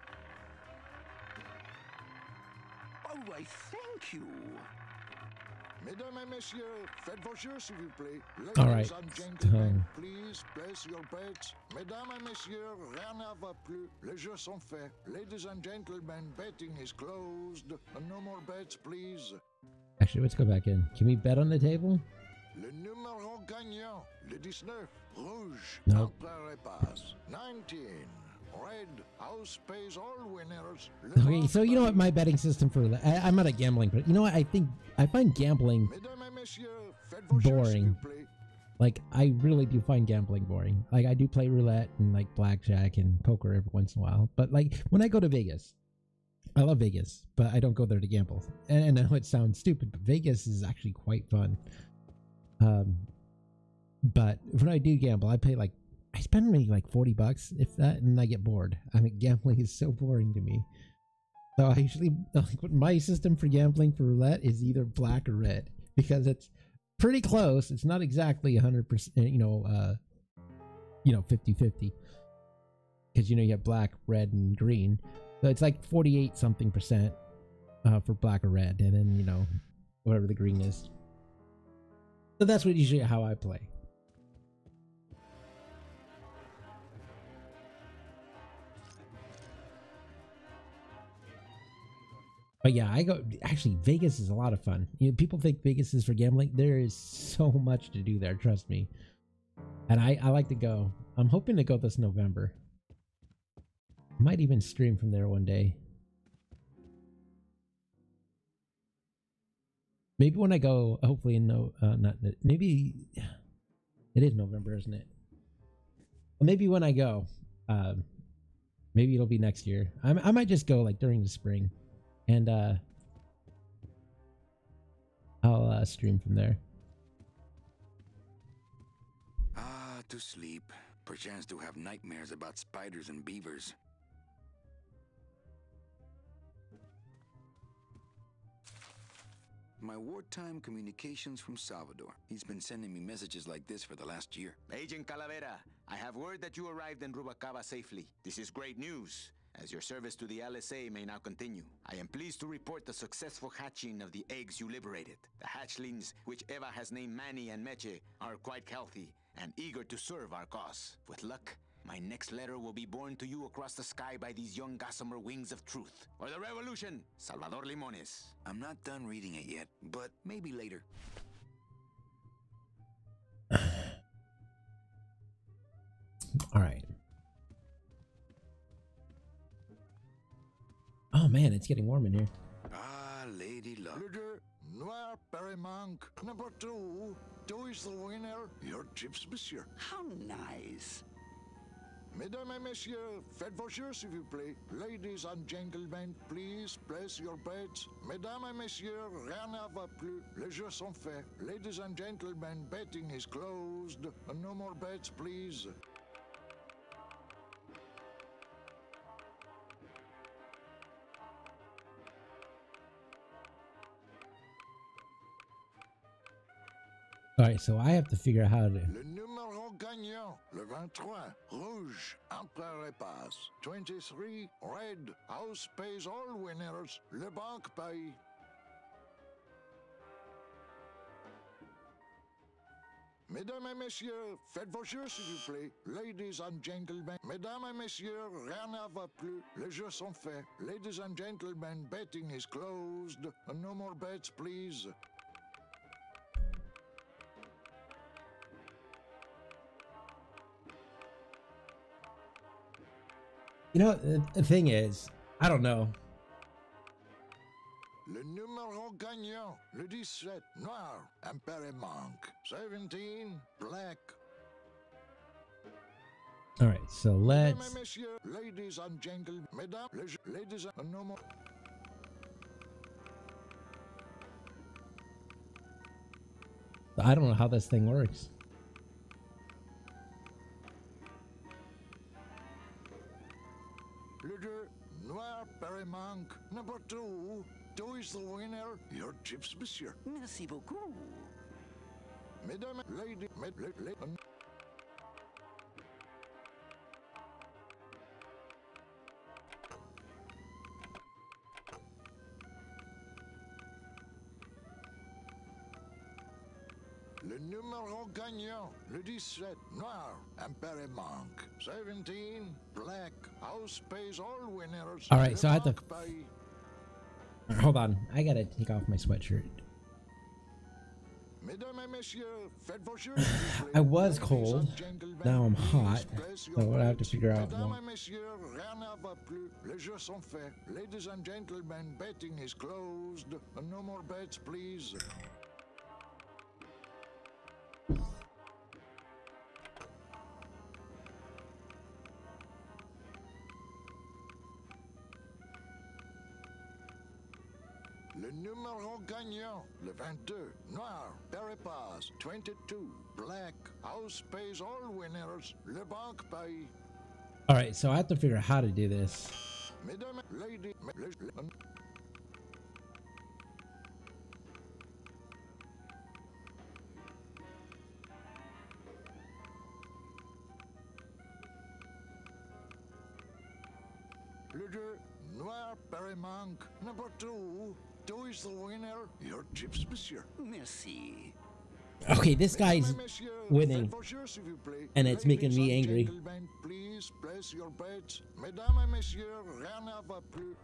Oh, I thank you. Mesdames et messieurs, faites vos jeux, s'il vous plaît. All Ladies right. and gentlemen, please place your bets. Mesdames et messieurs, rien ne va plus. Les jeux sont faits. Ladies and gentlemen, betting is closed. No more bets, please. Actually, let's go back in. Can we bet on the table? Le numéro gagnant, le 19, rouge, Nope. Empereur passe. 19, red, house pays all winners. Okay, so you know what my betting system for that? I'm not a gambling, but you know what? I find gambling Mesdames et messieurs, faites vos jeux, s'il boring. vous plaît. Like, I really do find gambling boring. Like, I do play roulette and like blackjack and poker every once in a while, but like when I go to Vegas, I love Vegas, but I don't go there to gamble. And I know it sounds stupid, but Vegas is actually quite fun. But when I do gamble, I spend maybe like $40, if that, and I get bored. I mean, gambling is so boring to me. So I usually, like, my system for gambling for roulette is either black or red, because it's pretty close. It's not exactly 100%, 50-50. Because, you have black, red, and green. So it's like 48 something percent for black or red, and then, whatever the green is. So that's usually how I play. But yeah, actually, Vegas is a lot of fun. People think Vegas is for gambling. There is so much to do there, trust me. And I like to go. I'm hoping to go this November. I might even stream from there one day. Maybe when I go, hopefully maybe it is November, isn't it? Well, maybe when I go, maybe it'll be next year. I might just go like during the spring, and I'll stream from there. Ah, to sleep. Perchance to have nightmares about spiders and beavers. My wartime communications from Salvador. He's been sending me messages like this for the last year. Agent Calavera, I have word that you arrived in Rubalcaba safely. This is great news, as your service to the LSA may now continue. I am pleased to report the successful hatching of the eggs you liberated. The hatchlings, which Eva has named Manny and Meche, are quite healthy and eager to serve our cause. With luck, my next letter will be borne to you across the sky by these young gossamer wings of truth. For the revolution, Salvador Limones. I'm not done reading it yet, but maybe later. All right. Oh man, it's getting warm in here. Ah, Lady Luck. Le deux, noir, Paremanque. Number 2, 2 is the winner. Your chips, monsieur. How nice. Mesdames et messieurs, faites vos jeux, s'il vous plaît. Ladies and gentlemen, please place your bets. Mesdames et messieurs, rien ne va plus. Les jeux sont faits. Ladies and gentlemen, betting is closed. No more bets, please. All right, so I have to figure out how to. Le numéro gagnant, le 23, rouge, Empereur passe. 23, red, house pays all winners. Le banque paye. Mesdames et messieurs, faites vos jeux, s'il vous plaît. Ladies and gentlemen, mesdames et messieurs, rien ne va plus. Les jeux sont faits. Ladies and gentlemen, betting is closed. No more bets, please. The thing is, I don't know. Le numéro gagnant, le 17, noir, Empereur manque. 17, black. All right, so Mesdames let's. et messieurs, ladies and gentlemen, mesdames, ladies and no more. I don't know how this thing works. Le 2, noir, Paremanque. Number 2, 2 is the winner. Your chips, monsieur. Merci beaucoup. Mesdames, ladies, Le numéro gagnant, le 17, noir, Empire Monk. 17, black, house pays all winners. All right, so I have to. Le banque paye. Hold on, I gotta take off my sweatshirt. Mesdames et messieurs, faites vos jeux, s'il vous plaît. I was Ladies cold. and gentlemen, Now I'm please hot. place your So what I have to bets. figure out. Mesdames Well, et messieurs, rien ne va plus. Les jeux sont faits. Ladies and gentlemen, betting is closed. No more bets, please. Le numéro gagnant, le 22, noir, Peripass, 22, black, house pays all winners, le banque paye. all right, so I have to figure out how to do this. Mesdames, ladies, le 2, noir, Perimanque, number 2, 2 is the winner. Your chips, monsieur. Merci. Okay, this guy's Mesdames et messieurs, winning, faites vos jeux, s'il vous plaît. and it's making Ladies me and angry. gentlemen, please place your bets. Mesdames et messieurs, rien ne va plus.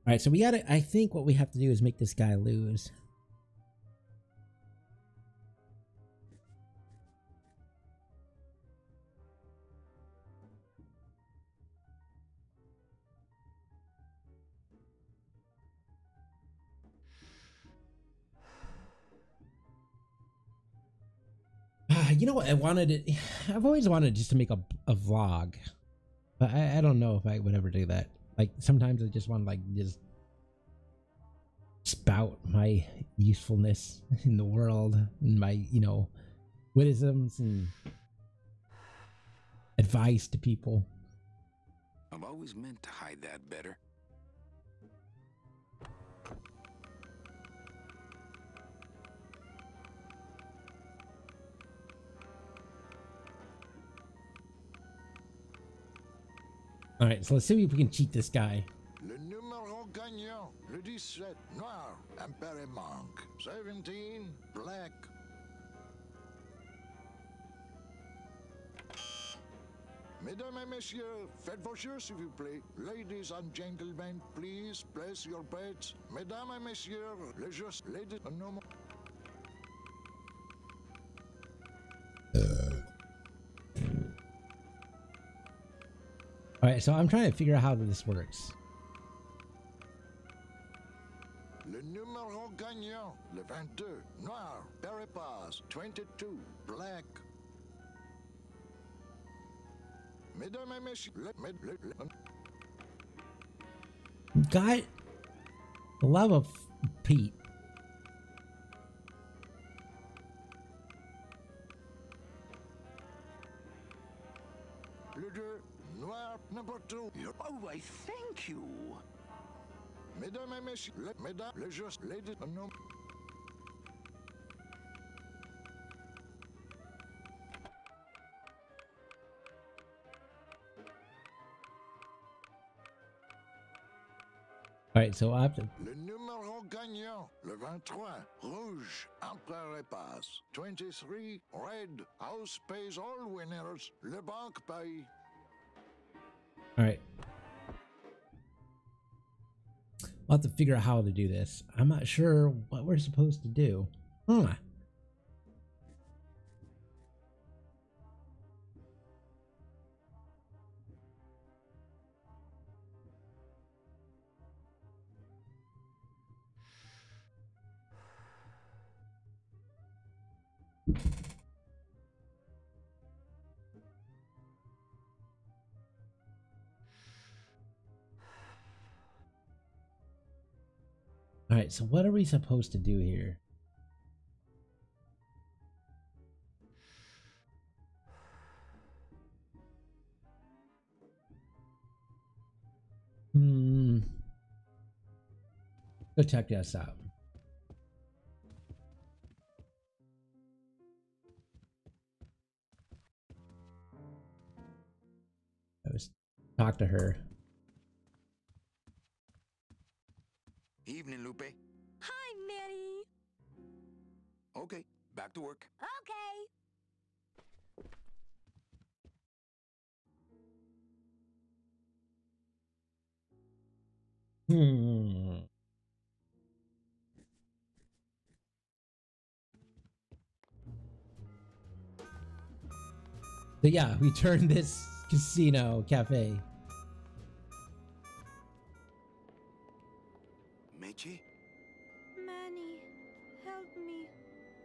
All right, so we gotta. I think what we have to do is make this guy lose. You know what? I wanted it. I've always wanted just to make a vlog, but I don't know if I would ever do that. Like sometimes I just want to like just spout my usefulness in the world and my witticisms and advice to people. I've always meant to hide that better. All right, so let's see if we can cheat this guy. Le numéro gagnant, le 17, noir, Empire Monk. 17, black. Mesdames et messieurs, faites vos jeux, s'il vous plaît. Ladies and gentlemen, please place your bets. Mesdames et messieurs, les jeux, ladies, no more. All right, so I'm trying to figure out how this works. Le numéro gagnant, le 22, noir, Peripass, 22, black. Mesdames et messieurs, God, the love of Pete. le 2, noir, number 2. Oh, I thank you. Mesdames et messieurs, mesdames, les jeux, ladies, no. All right, so I have to. Le numéro gagnant, le 23, rouge, Empereur et passe. 23, red, house pays all winners, le banque paye. All right. I'll have to figure out how to do this. I'm not sure what we're supposed to do. All right, so what are we supposed to do here? Go check this out. Let's talk to her. Evening, Lupe. Hi, Manny. Okay, back to work. Okay. Hmm. So yeah, we turned this casino cafe. Meche? Manny, help me.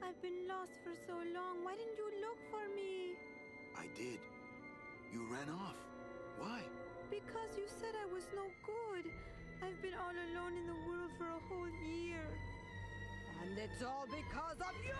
I've been lost for so long. Why didn't you look for me? I did. You ran off. Why? Because you said I was no good. I've been all alone in the world for a whole year. And it's all because of you!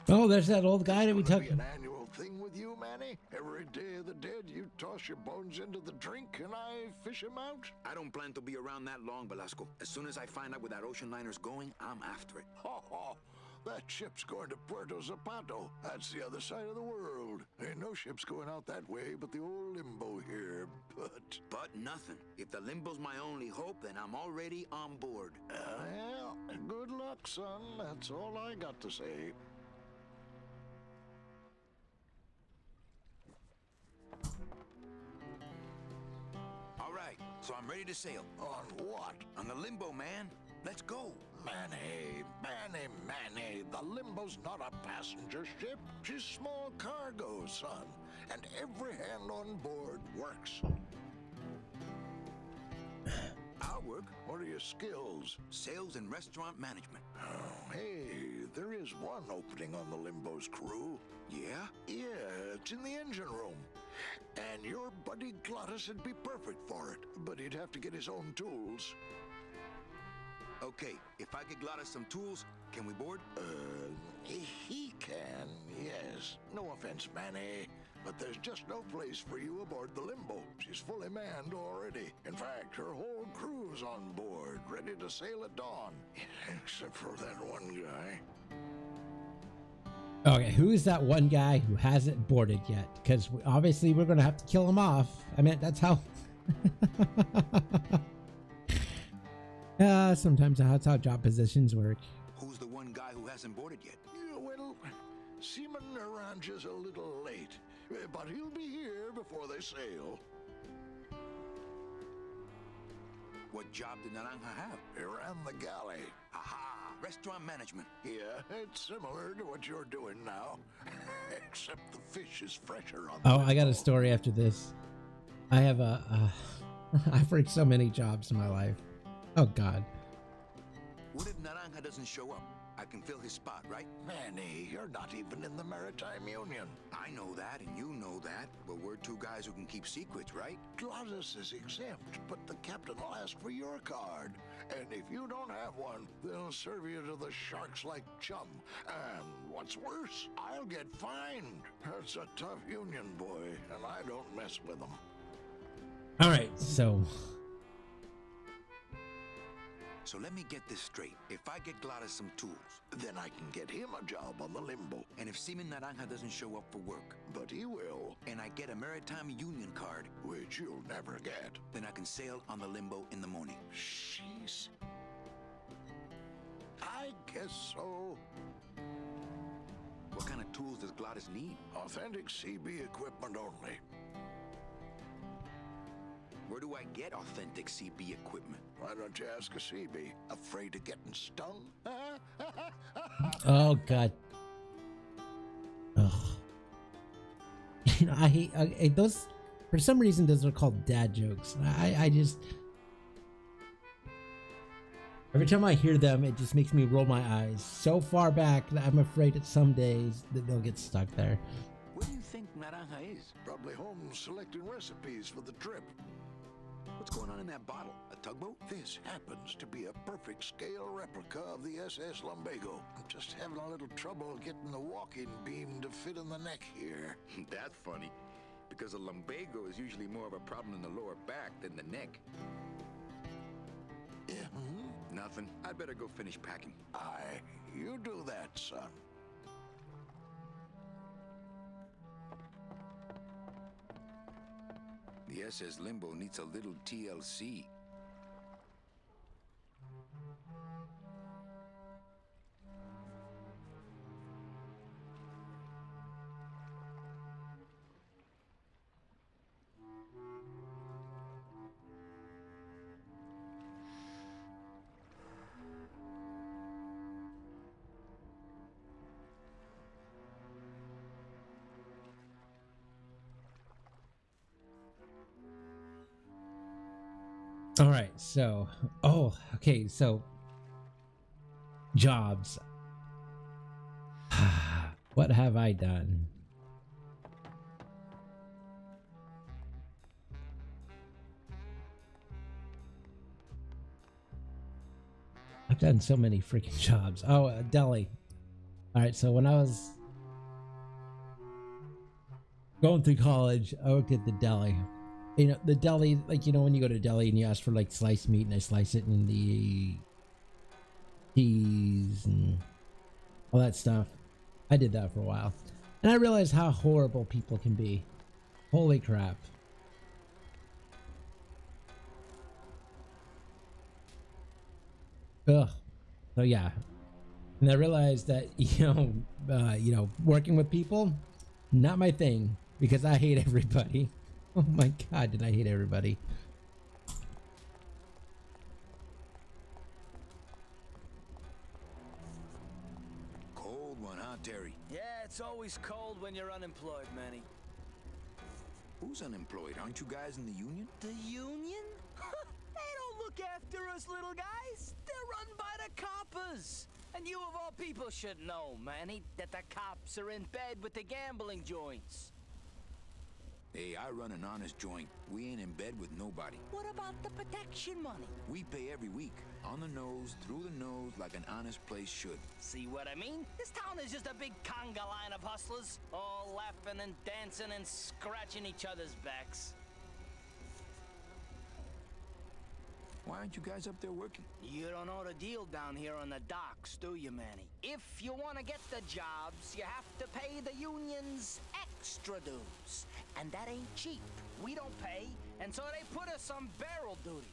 Oh, there's that old guy that we Gonna took. be an annual thing with you, Manny? Every Day of the Dead, you toss your bones into the drink and I fish them out? I don't plan to be around that long, Velasco. As soon as I find out where that ocean liner's going, I'm after it. Ho ho! That ship's going to Puerto Zapato. That's the other side of the world. Ain't no ships going out that way but the old limbo here. But nothing. If the limbo's my only hope, then I'm already on board. Well, good luck, son. That's all I got to say. All right, so I'm ready to sail. On what? On the limbo, man. Let's go. Manny, the Limbo's not a passenger ship. She's small cargo, son. And every hand on board works. I'll work. What are your skills? Sales and restaurant management. Oh, hey, there is one opening on the Limbo's crew. Yeah? Yeah, it's in the engine room. And your buddy Glottis would be perfect for it, but he'd have to get his own tools. Okay, if I get Glottis some tools, can we board? He can, yes. No offense, Manny, but there's just no place for you aboard the Limbo. She's fully manned already. In fact, her whole crew's on board, ready to sail at dawn. Except for that one guy. Okay, who is that one guy who hasn't boarded yet? Because obviously we're going to have to kill him off. I mean, that's how... sometimes that's how job positions work. Who's the one guy who hasn't boarded yet? Yeah, well, Seaman Naranja's a little late, but he'll be here before they sail. What job did Naranja have? He ran the galley. Aha! Restaurant management. Yeah, it's similar to what you're doing now, except the fish is fresher on the Oh, I got a Limbo. story after this. I have I've worked so many jobs in my life. Oh, God. What if Naranja doesn't show up? I can fill his spot, right? Manny, you're not even in the Maritime Union. I know that, and you know that, but we're two guys who can keep secrets, right? Glottis is exempt, but the captain will ask for your card. And if you don't have one, they'll serve you to the sharks like chum. And what's worse, I'll get fined. That's a tough union, boy, and I don't mess with them. All right, so... So let me get this straight. If I get Glottis some tools, Then I can get him a job on the Limbo. and if Seaman Naranja doesn't show up for work, But he will, and I get a Maritime Union card, which you'll never get. then I can sail on the Limbo in the morning. Jeez. I guess so. What kind of tools does Glottis need? Authentic CB equipment only. Where do I get authentic CB equipment? Why don't you ask a CB? Afraid of getting stung? Oh god. Ugh. You know, I hate those. For some reason, those are called dad jokes. I just, every time I hear them, it just makes me roll my eyes so far back that I'm afraid that some days that they'll get stuck there. What do you think Naranja is? Probably home selecting recipes for the trip. What's going on in that bottle? A tugboat? This happens to be a perfect scale replica of the SS Lumbago. I'm just having a little trouble getting the walking beam to fit in the neck here. That's funny, because a lumbago is usually more of a problem in the lower back than the neck. Yeah. Nothing. I'd better go finish packing. Aye, you do that, son. The SS Limbo needs a little TLC. All right, so, okay, so jobs. What have I done? I've done so many freaking jobs. Oh, deli. All right, so when I was going through college, I worked at the deli. You know, the deli, like, you know, when you go to deli and you ask for like sliced meat and I slice it in the cheese and all that stuff. I did that for a while. And I realized how horrible people can be. Holy crap. Ugh. So yeah. And I realized that, you know, working with people, not my thing, because I hate everybody. Oh my god, did I hate everybody. Cold one, huh, Terry? Yeah, it's always cold when you're unemployed, Manny. Who's unemployed? Aren't you guys in the union? The union? They don't look after us little guys. They're run by the coppers. And you of all people should know, Manny, that the cops are in bed with the gambling joints. Hey, I run an honest joint. We ain't in bed with nobody. What about the protection money? We pay every week. On the nose, through the nose, like an honest place should. See what I mean? This town is just a big conga line of hustlers, all laughing and dancing and scratching each other's backs. Why aren't you guys up there working? You don't know the deal down here on the docks, do you, Manny? If you want to get the jobs, you have to pay the unions extra dues. And that ain't cheap. We don't pay, and so they put us on barrel duty.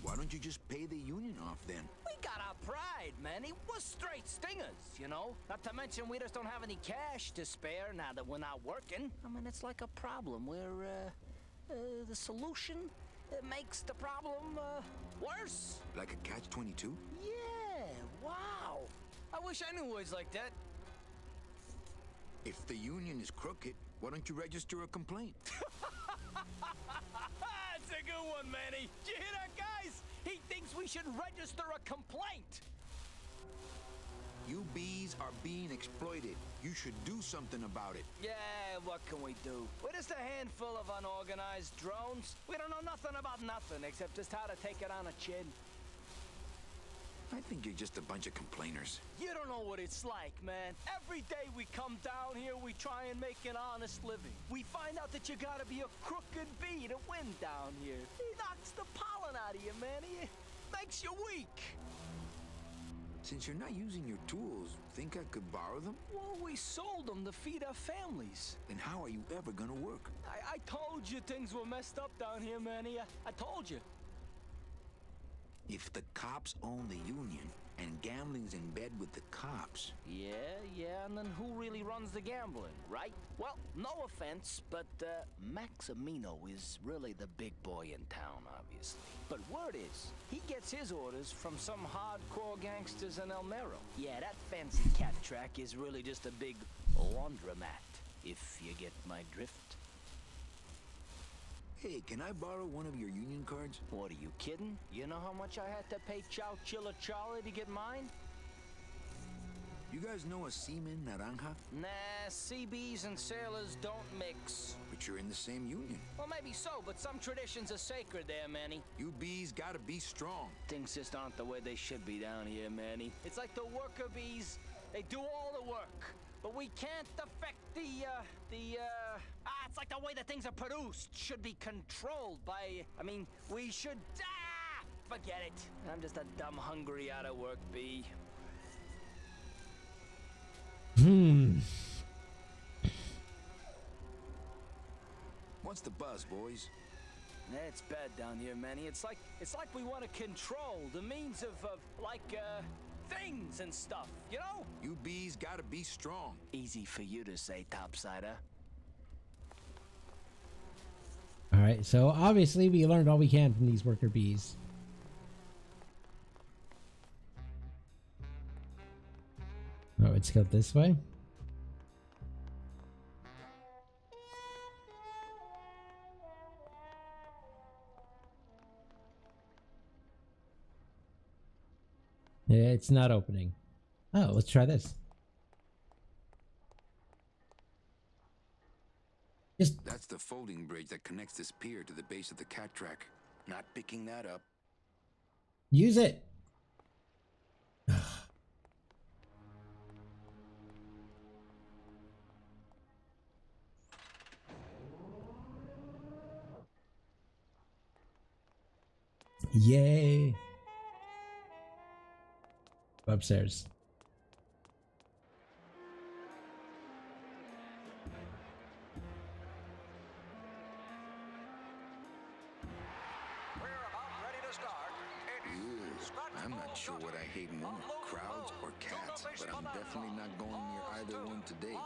Why don't you just pay the union off then? We got our pride, Manny. We're straight stingers, you know? Not to mention we just don't have any cash to spare now that we're not working. I mean, it's like a problem where, the solution makes the problem, worse. Like a catch-22? Yeah, wow. I wish I knew words like that. If the union is crooked, why don't you register a complaint? That's a good one, Manny. Did you hear that, guys? He thinks we should register a complaint. You bees are being exploited. You should do something about it. Yeah, what can we do? We're just a handful of unorganized drones. We don't know nothing about nothing except just how to take it on a chin. I think you're just a bunch of complainers. You don't know what it's like, man. Every day we come down here, we try and make an honest living. We find out that you gotta be a crooked bee to win down here. He knocks the pollen out of you, man. He makes you weak. Since you're not using your tools, think I could borrow them? Well, we sold them to feed our families. Then how are you ever gonna work? I told you things were messed up down here, Manny. I told you. If the cops own the union, And gambling's in bed with the cops. Yeah, and then who really runs the gambling, right? Well, no offense, but Maximino is really the big boy in town, obviously. But word is, he gets his orders from some hardcore gangsters in El Mero. Yeah, that fancy cat track is really just a big laundromat, if you get my drift. Hey, can I borrow one of your union cards? What, are you kidding? You know how much I had to pay Chow Chilla Charlie to get mine? You guys know a seaman, Naranja? Nah, CBs and sailors don't mix. But you're in the same union. Well, maybe so, but some traditions are sacred there, Manny. You bees gotta be strong. Things just aren't the way they should be down here, Manny. It's like the worker bees. They do all the work, but we can't affect it's like the way that things are produced should be controlled by, we should, forget it. I'm just a dumb, hungry, out of work bee. What's the buzz, boys? It's bad down here, Manny. It's like we want to control the means of things and stuff, you know? You bees gotta be strong. Easy for you to say, Topsider. Alright, so obviously we learned all we can from these worker bees. Oh, let's go this way. Yeah, it's not opening. Oh, let's try this. That's the folding bridge that connects this pier to the base of the cat track. Not picking that up. Use it. Yay. Upstairs. I'm not sure what I hate more, crowds or cats, but I'm definitely not going near either one today.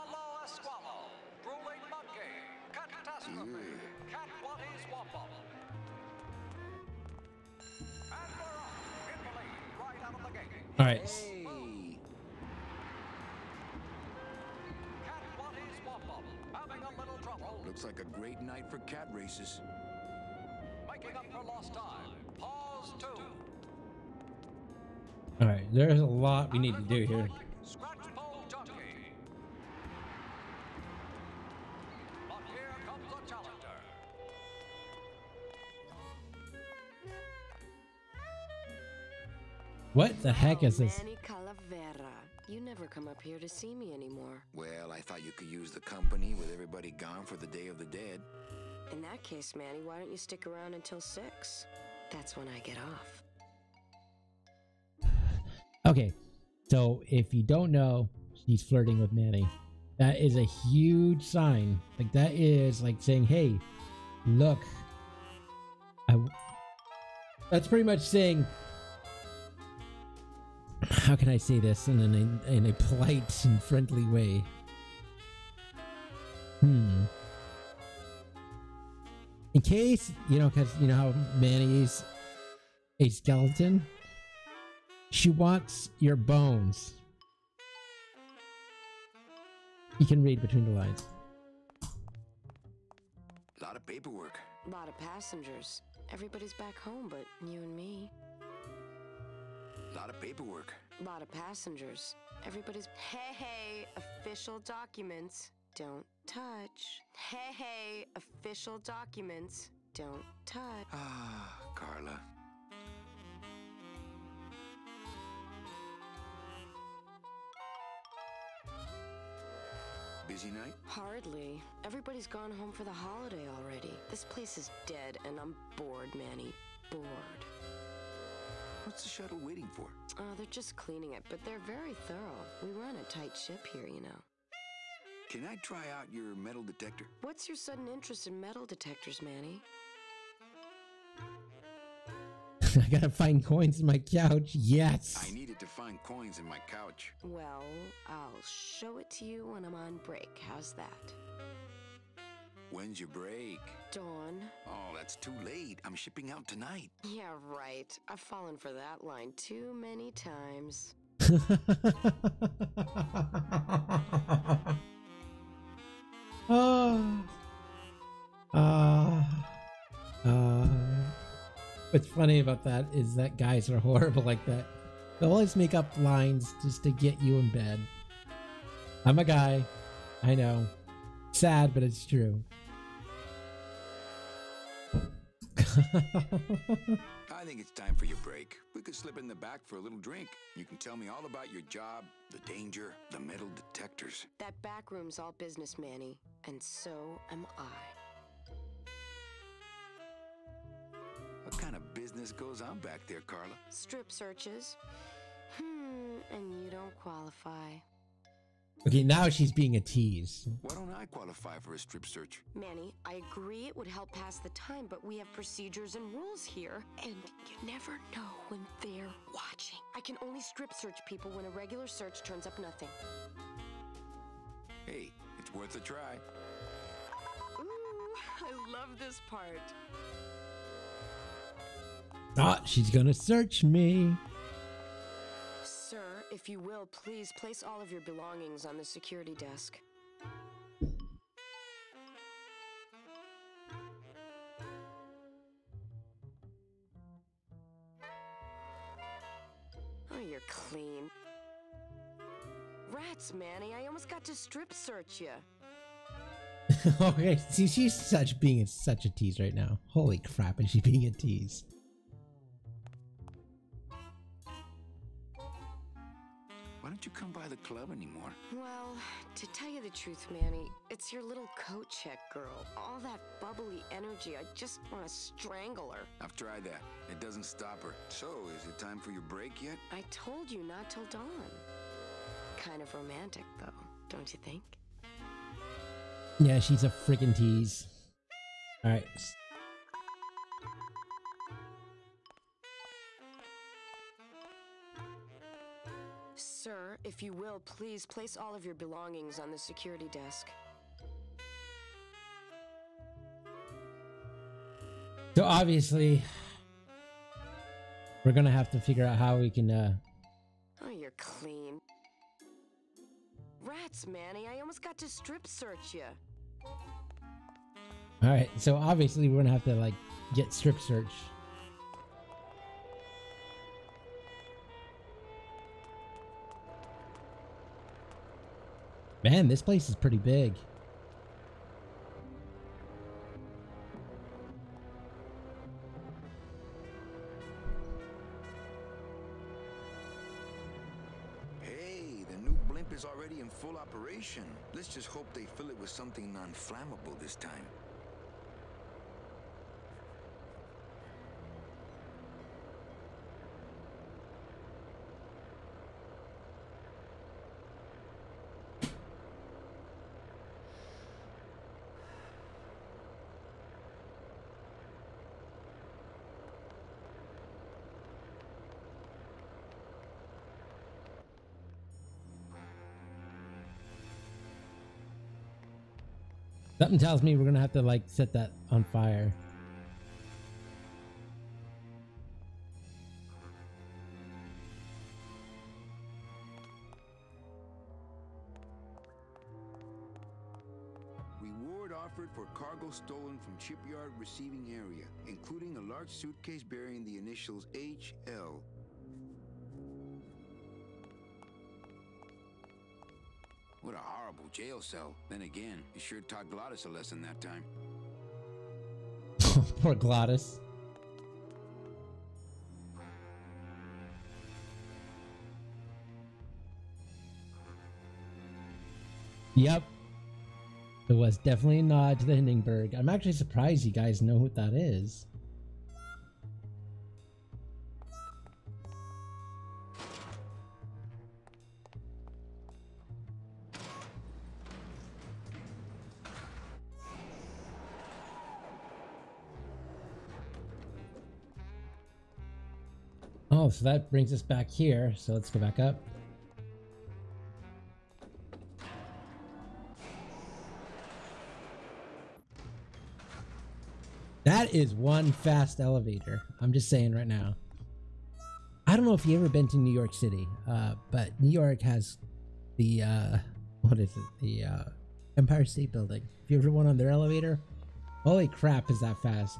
All right. Looks like a great night for cat races. Making up for lost time. Pause 2. All right, there's a lot we need to do here. Scratch pole jockey. But here comes the challenger. What the heck is this? Manny Calavera. You never come up here to see me anymore. Well, I thought you could use the company with everybody gone for the Day of the Dead. In that case, Manny, why don't you stick around until 6? That's when I get off. Okay, so if you don't know, she's flirting with Manny. That is a huge sign. Like, that is like saying, hey, look. That's pretty much saying, how can I say this in a polite and friendly way? In case, because you know how Manny's a skeleton? She wants your bones. You can read between the lines. A lot of paperwork. A lot of passengers. Everybody's back home but you and me. A lot of paperwork. A lot of passengers. Everybody's... Hey, official documents. Don't touch. Hey, official documents. Don't touch. Ah, Carla. Busy night? Hardly. Everybody's gone home for the holiday already. This place is dead and I'm bored, Manny. Bored. What's the shuttle waiting for? They're just cleaning it, but they're very thorough. We run a tight ship here, you know. Can I try out your metal detector? What's your sudden interest in metal detectors, Manny? I gotta find coins in my couch. Yes. I needed to find coins in my couch. Well, I'll show it to you when I'm on break. How's that? When's your break? Dawn. Oh, that's too late. I'm shipping out tonight. Yeah, right. I've fallen for that line too many times. What's funny about that is that guys are horrible like that. They'll always make up lines just to get you in bed. I'm a guy. I know. Sad, but it's true. I think it's time for your break. We could slip in the back for a little drink. You can tell me all about your job, the danger, the metal detectors. That back room's all business, Manny. And so am I. What kind of business goes on back there, Carla? Strip searches. And you don't qualify. Okay, now she's being a tease. Why don't I qualify for a strip search? Manny, I agree it would help pass the time, but we have procedures and rules here. And you never know when they're watching. I can only strip search people when a regular search turns up nothing. Hey, it's worth a try. Ooh, I love this part. Ah, she's gonna search me. Sir, if you will, please place all of your belongings on the security desk. Oh, you're clean. Rats, Manny, I almost got to strip search you. Okay, see, she's being such a tease right now. Holy crap, is she being a tease? Why don't you come by the club anymore? Well, to tell you the truth, Manny, it's your little coat check girl. All that bubbly energy, I just want to strangle her. I've tried that. It doesn't stop her. So, is it time for your break yet? I told you not till dawn. Kind of romantic, though, don't you think? Yeah, she's a freaking tease. Alright. Sir, if you will, please place all of your belongings on the security desk. So obviously, we're gonna have to figure out how we can, Oh, you're clean. Rats, Manny, I almost got to strip search you. Alright, so obviously we're gonna have to, like, get strip search. Man, this place is pretty big. Hey, the new blimp is already in full operation. Let's just hope they fill it with something non-flammable this time. Something tells me we're gonna have to, like, set that on fire. Reward offered for cargo stolen from shipyard receiving area, including a large suitcase bearing the initials HL. What a horrible jail cell. Then again, you sure taught Glottis a lesson that time. Poor Glottis. Yep. It was definitely a nod to the Hindenburg. I'm actually surprised you guys know what that is. Oh, so that brings us back here. So let's go back up. That is one fast elevator. I'm just saying right now. I don't know if you've ever been to New York City, but New York has the, what is it? The Empire State Building. If you ever went on their elevator, holy crap, is that fast.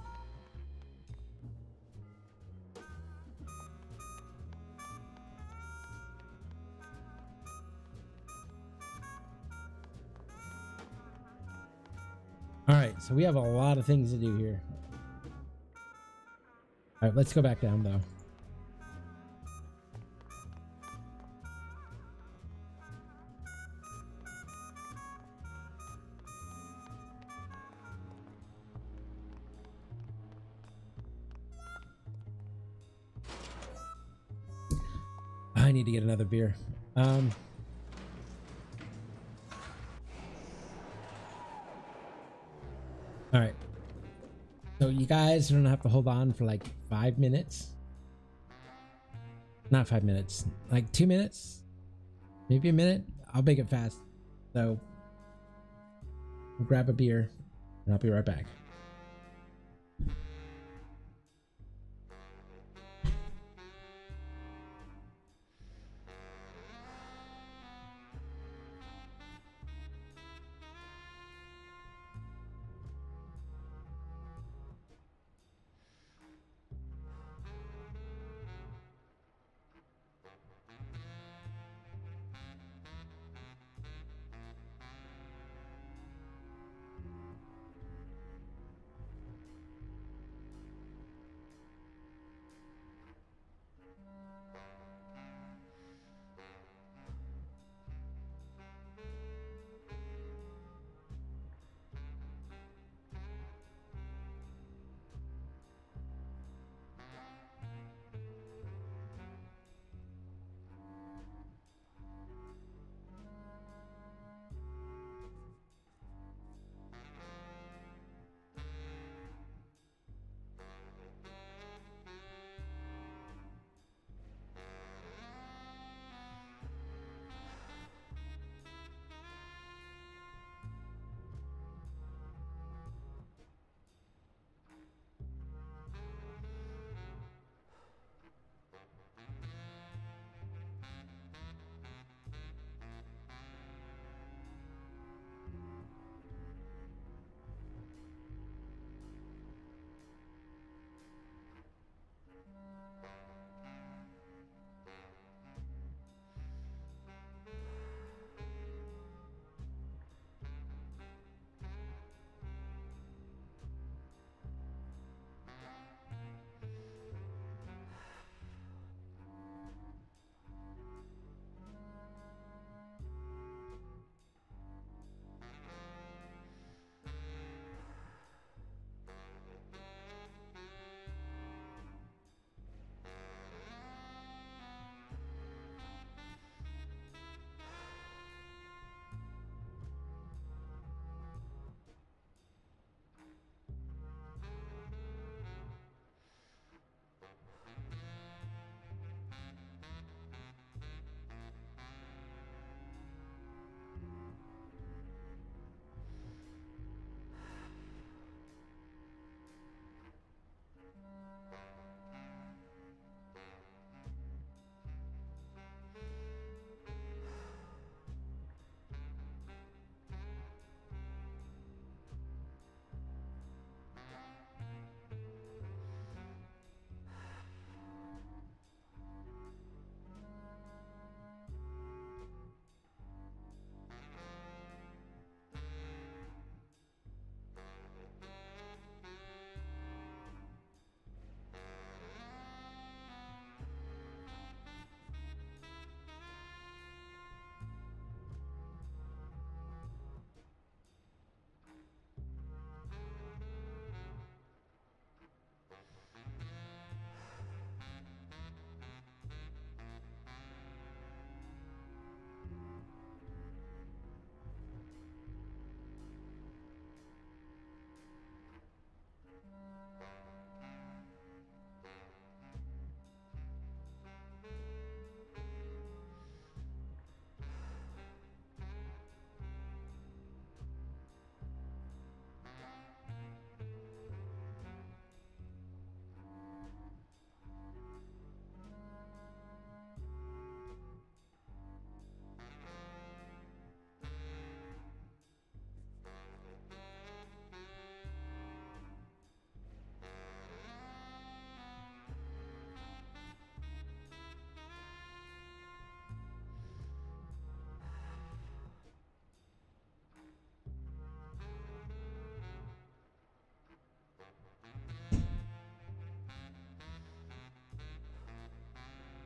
Alright, so we have a lot of things to do here. Alright, let's go back down though. I need to get another beer. All right. So you guys are gonna have to hold on for like 5 minutes. Not 5 minutes, like 2 minutes, maybe a minute. I'll make it fast. So we'll grab a beer and I'll be right back.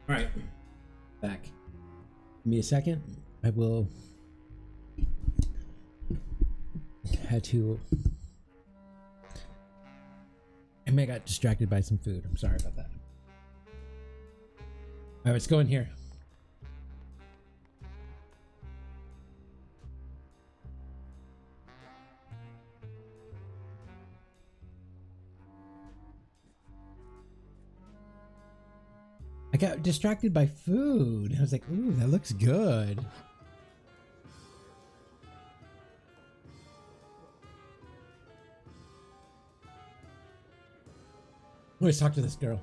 All right, back. Give me a second. I will had to. I may have got distracted by some food. I'm sorry about that. All right, let's go in here. I got distracted by food. I was like, ooh, that looks good. Let's talk to this girl.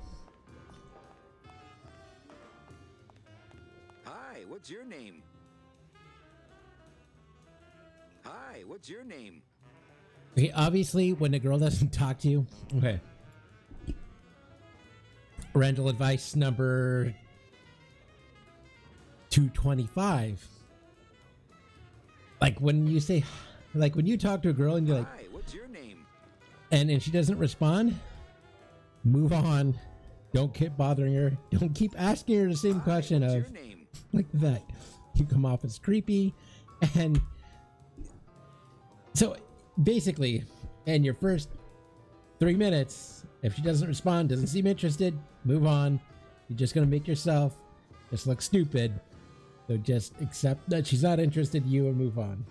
Hi, what's your name? Hi, what's your name? Okay, obviously, when a girl doesn't talk to you, okay. Rental advice number 225. Like when you say, like when you talk to a girl and you're like, hi, what's your name? And she doesn't respond, move on. Don't keep bothering her. Don't keep asking her the same question what's of your name? like that. You come off as creepy. And so basically, in your first 3 minutes, if she doesn't respond, doesn't seem interested, move on. You're just going to make yourself just look stupid. So just accept that she's not interested in you and move on.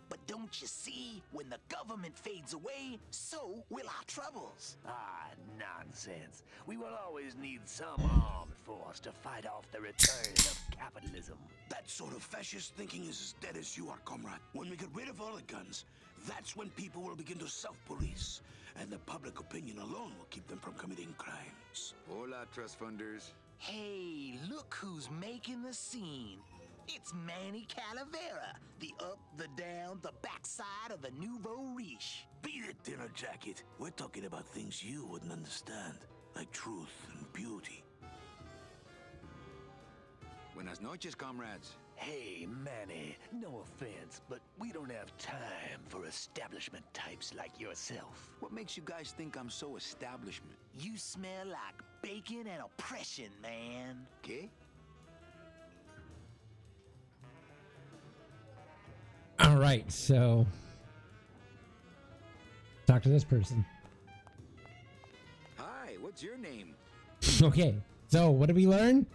But don't you see, when the government fades away, so will our troubles. Ah, nonsense. We will always need some armed force to fight off the return of capitalism. That sort of fascist thinking is as dead as you are, comrade. When we get rid of all the guns, that's when people will begin to self-police. And the public opinion alone will keep them from committing crimes. Hola, trust funders. Hey, look who's making the scene. It's Manny Calavera, the up, the down, the backside of the nouveau riche. Beat it, Dinner Jacket. We're talking about things you wouldn't understand, like truth and beauty. Buenas noches, comrades. Hey, Manny, no offense, but we don't have time for establishment types like yourself. What makes you guys think I'm so establishment? You smell like bacon and oppression, man. ¿Qué? All right, so talk to this person. Hi, what's your name? Okay, so what did we learn?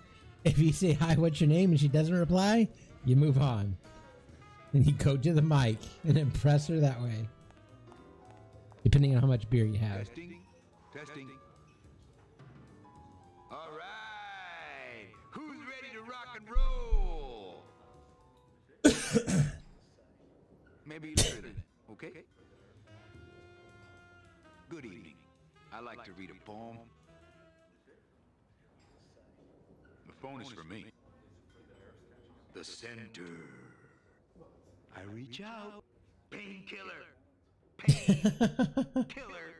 If you say, hi, what's your name? And she doesn't reply, you move on. And you go to the mic and impress her that way. Depending on how much beer you have. Testing. Testing. All right. Who's ready to rock and roll? Maybe later then, okay? Good evening. I like to read a poem. The phone is for me. The center. I reach out. Painkiller. Painkiller.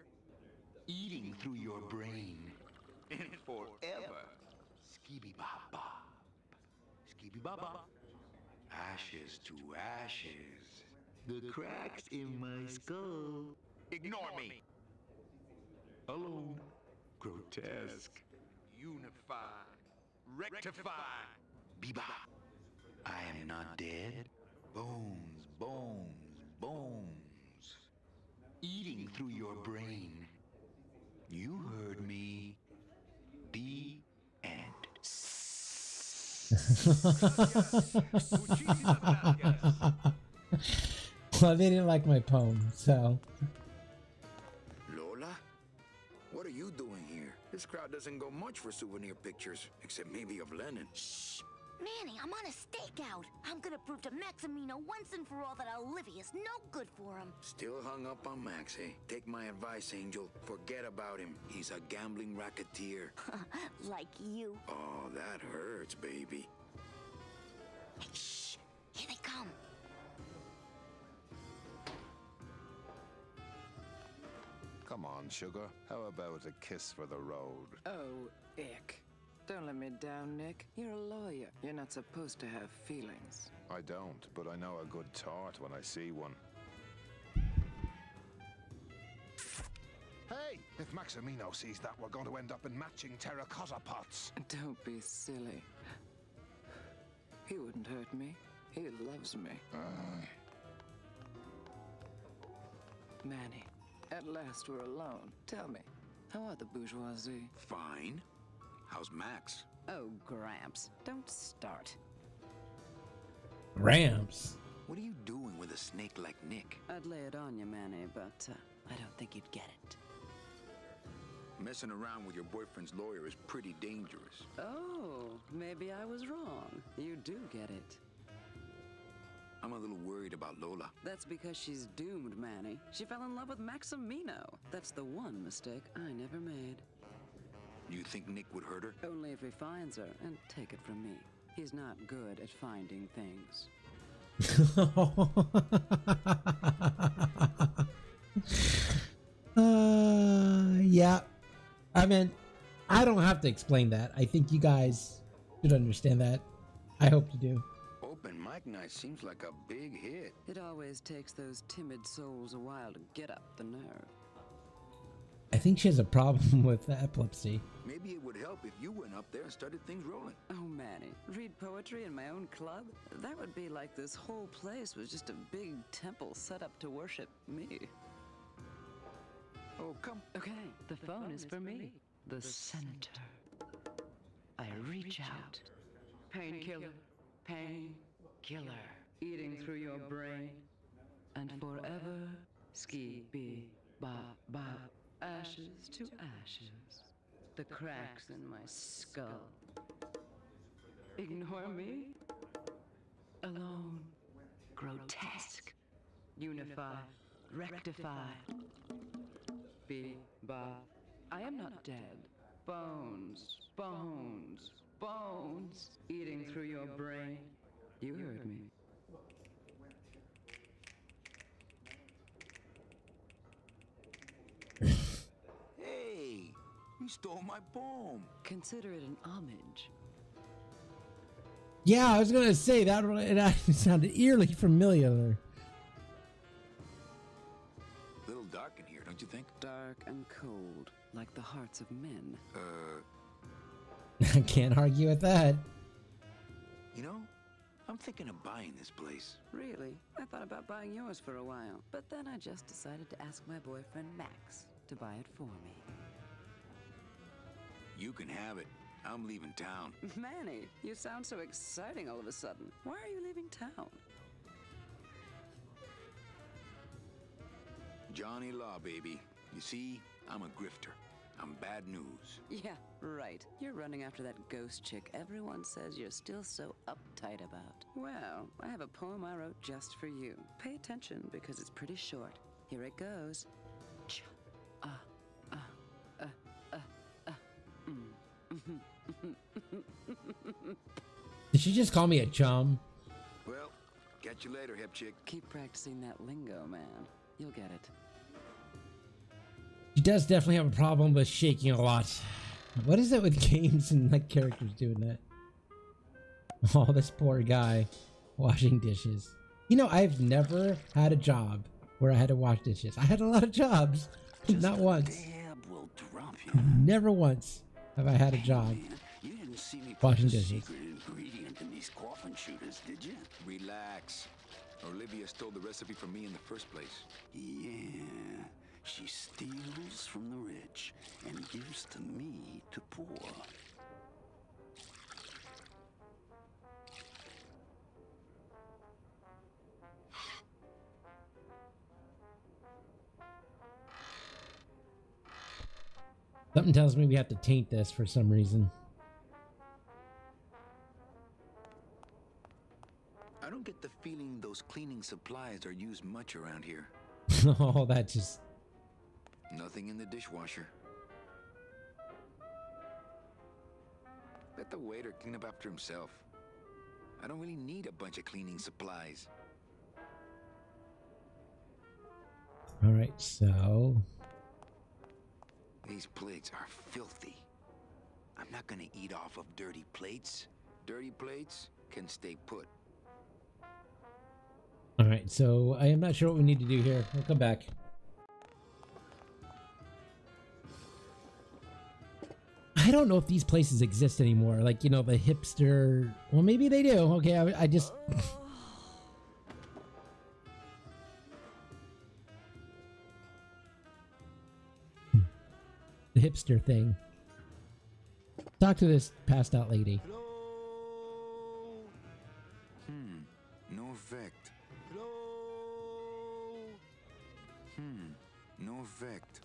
Eating through your brain. And forever. Skibby bop bop. Skibby bop bop. Ashes to ashes. The cracks in my skull. Ignore me. Alone. Grotesque. Unify. Rectify. Bebop. I am not dead. Bones, bones, bones. Eating through your brain. You heard me. The end. Well, they didn't like my poem, so. Lola? What are you doing here? This crowd doesn't go much for souvenir pictures, except maybe of Lenin. Shh! Manny, I'm on a stakeout. I'm gonna prove to Maximino once and for all that Olivia's no good for him. Still hung up on Max, eh? Take my advice, Angel. Forget about him. He's a gambling racketeer. Like you. Oh, that hurts, baby. Hey, shh! Here they come. Come on, sugar. How about a kiss for the road? Oh, ick. Don't let me down, Nick. You're a lawyer. You're not supposed to have feelings. I don't, but I know a good tart when I see one. Hey, if Maximino sees that, we're going to end up in matching terracotta pots. Don't be silly. He wouldn't hurt me. He loves me. Manny, at last we're alone. Tell me, how are the bourgeoisie? Fine. How's Max? Oh, Gramps, don't start. Gramps? What are you doing with a snake like Nick? I'd lay it on you, Manny, but I don't think you'd get it. Messing around with your boyfriend's lawyer is pretty dangerous. Oh, maybe I was wrong. You do get it. I'm a little worried about Lola. That's because she's doomed, Manny. She fell in love with Maximino. That's the one mistake I never made. You think Nick would hurt her? Only if he finds her, and take it from me. He's not good at finding things. Yeah. I mean, I don't have to explain that. I think you guys should understand that. I hope you do. Open mic night seems like a big hit. It always takes those timid souls a while to get up the nerve. I think she has a problem with epilepsy. Maybe it would help if you went up there and started things rolling. Oh, Manny, read poetry in my own club? That would be like this whole place was just a big temple set up to worship me. Oh, come. Okay, the phone is for me. The senator. I reach out. Painkiller. Painkiller. Eating through your brain. And forever. Ski, bee, bop, bop. Ashes to ashes. The cracks in my skull. Ignore me? Alone. Grotesque. Unify. Rectify. Bop. I am not dead. Bones. Bones. Bones. Eating through your brain. You heard me. Hey, you stole my poem. Consider it an homage. Yeah, I was gonna say that it sounded eerily familiar. A little dark in here, don't you think? Dark and cold, like the hearts of men. I can't argue with that. You know, I'm thinking of buying this place. Really? I thought about buying yours for a while, but then I just decided to ask my boyfriend Max to buy it for me. You can have it. I'm leaving town. Manny, you sound so exciting all of a sudden. Why are you leaving town? Johnny Law, baby. You see, I'm a grifter. I'm bad news. Yeah, right. You're running after that ghost chick everyone says you're still so uptight about. Well, I have a poem I wrote just for you. Pay attention because it's pretty short. Here it goes. Did she just call me a chum? Well, catch you later, hip chick. Keep practicing that lingo, man. You'll get it. She does definitely have a problem with shaking a lot. What is it with games and like characters doing that? Oh, this poor guy washing dishes. You know, I've never had a job where I had to wash dishes. I had a lot of jobs, not once. Will drop you. Never once have I had a job You didn't see me washing put a dishes. secret ingredient in these coffin shooters, did you? Relax. Olivia stole the recipe from me in the first place. Yeah, she steals from the rich and gives to me to poor. Something tells me we have to taint this for some reason. I don't get the feeling those cleaning supplies are used much around here. Oh, that just... Nothing in the dishwasher. Let the waiter clean up after himself. I don't really need a bunch of cleaning supplies. All right, so... These plates are filthy. I'm not gonna eat off of dirty plates. Dirty plates can stay put. All right, so I am not sure what we need to do here. We'll come back. I don't know if these places exist anymore. Like, you know, the hipster. Well, maybe they do. Okay, I just. The hipster thing. Talk to this passed out lady. No effect. No effect.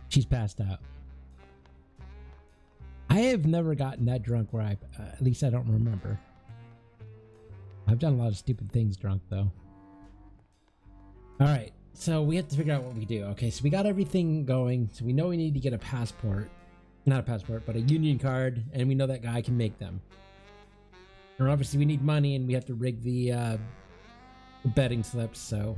She's passed out. I have never gotten that drunk where I, at least I don't remember. I've done a lot of stupid things drunk though. All right, so we have to figure out what we do. Okay, so we got everything going. So we know we need to get a passport. Not a passport, but a union card, and we know that guy can make them. And obviously we need money, and we have to rig the betting slips, so...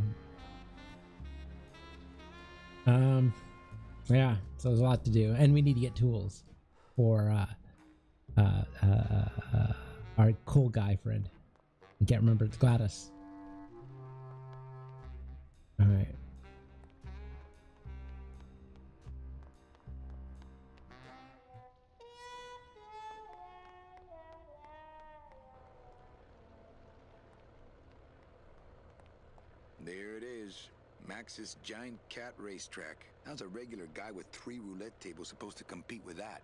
yeah, so there's a lot to do. And we need to get tools for our cool guy friend. I can't remember, it's Gladys. Alright. There it is. Max's giant cat racetrack. How's a regular guy with 3 roulette tables supposed to compete with that?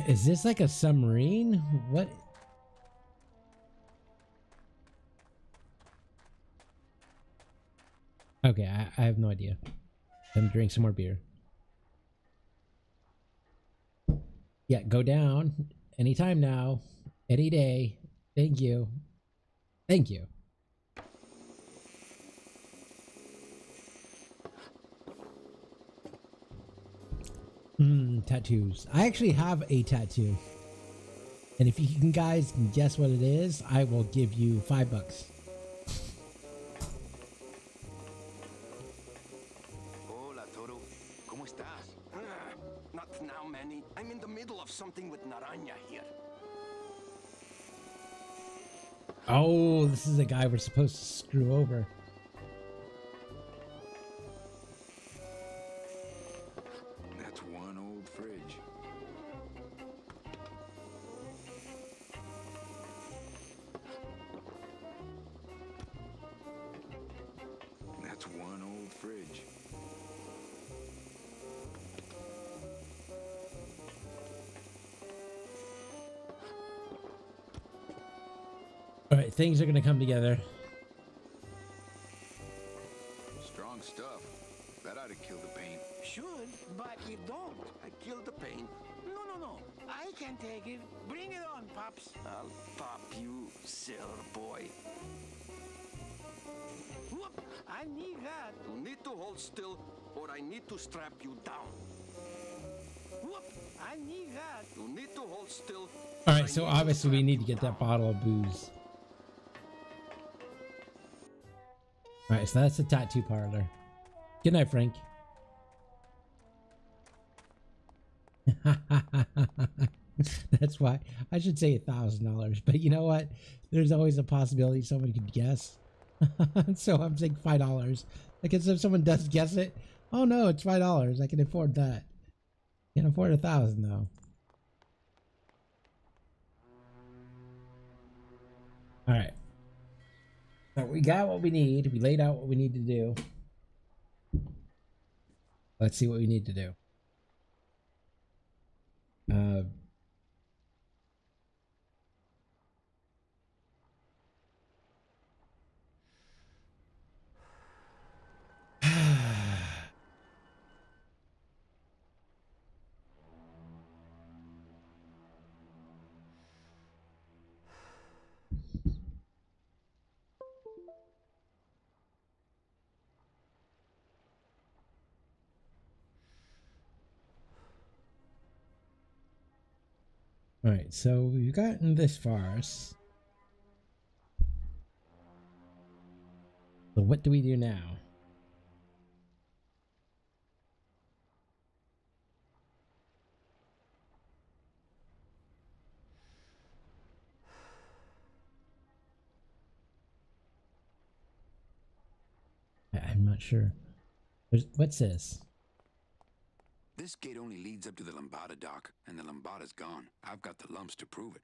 Is this like a submarine? What? Okay, I have no idea. I'm drink some more beer. Yeah, go down anytime now, any day. Thank you. Thank you. Tattoos. I actually have a tattoo. And if you guys can guess what it is, I will give you $5. Hola, Toro. ¿Cómo estás? Not now, Manny. I'm in the middle of something with Naranja here. Oh, this is a guy we're supposed to screw over. That's one old fridge. That's one old fridge. All right, things are going to come together. Strong stuff. That ought to kill the pain. Should, but it don't. I killed the pain. No. I can take it. Bring it on, Pops. I'll pop you, silly boy. Whoop! I need that. You need to hold still, or I need to strap you down. Whoop! I need that. You need to hold still. All right, so obviously we need to get that bottle of booze. All right, so that's the tattoo parlor. Good night, Frank. That's why I should say $1,000, but you know what? There's always a possibility someone could guess. So I'm saying $5. Because if someone does guess it, oh no, it's $5. I can afford that. Can't afford 1,000 though. All right. So we got what we need. We laid out what we need to do. Let's see what we need to do. All right, so we've gotten this far. So what do we do now? I'm not sure. What's this? This gate only leads up to the Lambada dock, and the Lambada's gone. I've got the lumps to prove it.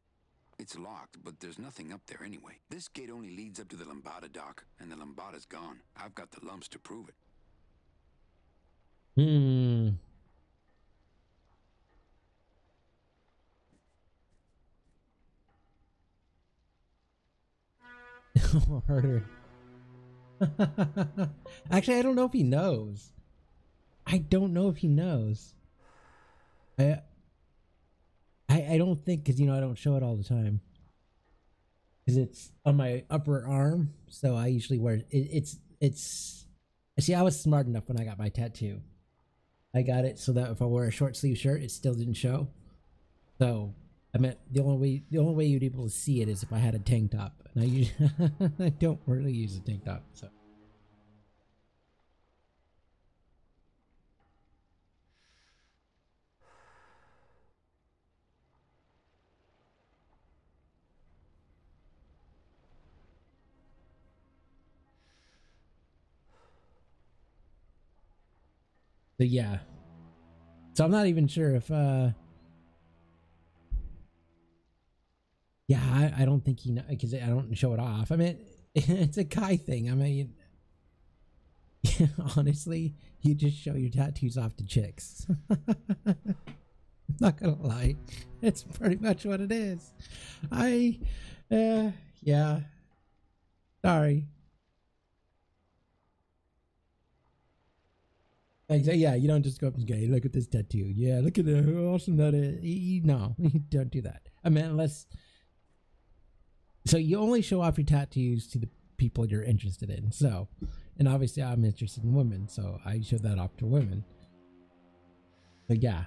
It's locked, but there's nothing up there anyway. This gate only leads up to the Lambada dock, and the Lambada's gone. I've got the lumps to prove it. Harder. Actually, I don't know if he knows. I don't know if he knows. I don't think, because, you know, I don't show it all the time. Because it's on my upper arm, so I usually wear it. See, I was smart enough when I got my tattoo. I got it so that if I wear a short sleeve shirt, it still didn't show. So I meant the only way you'd be able to see it is if I had a tank top, and I usually I don't really use a tank top. So yeah. So I'm not even sure if yeah, I don't think he knows, because I don't show it off. I mean, it's a Kai thing. I mean, honestly, you just show your tattoos off to chicks. Not gonna lie, it's pretty much what it is. Yeah. Sorry. Yeah, you don't just go up and go, hey, look at this tattoo. Yeah, look at it. How awesome that is. No, you don't do that. I mean, unless... So you only show off your tattoos to the people you're interested in. So, and obviously I'm interested in women, so I show that off to women. But yeah.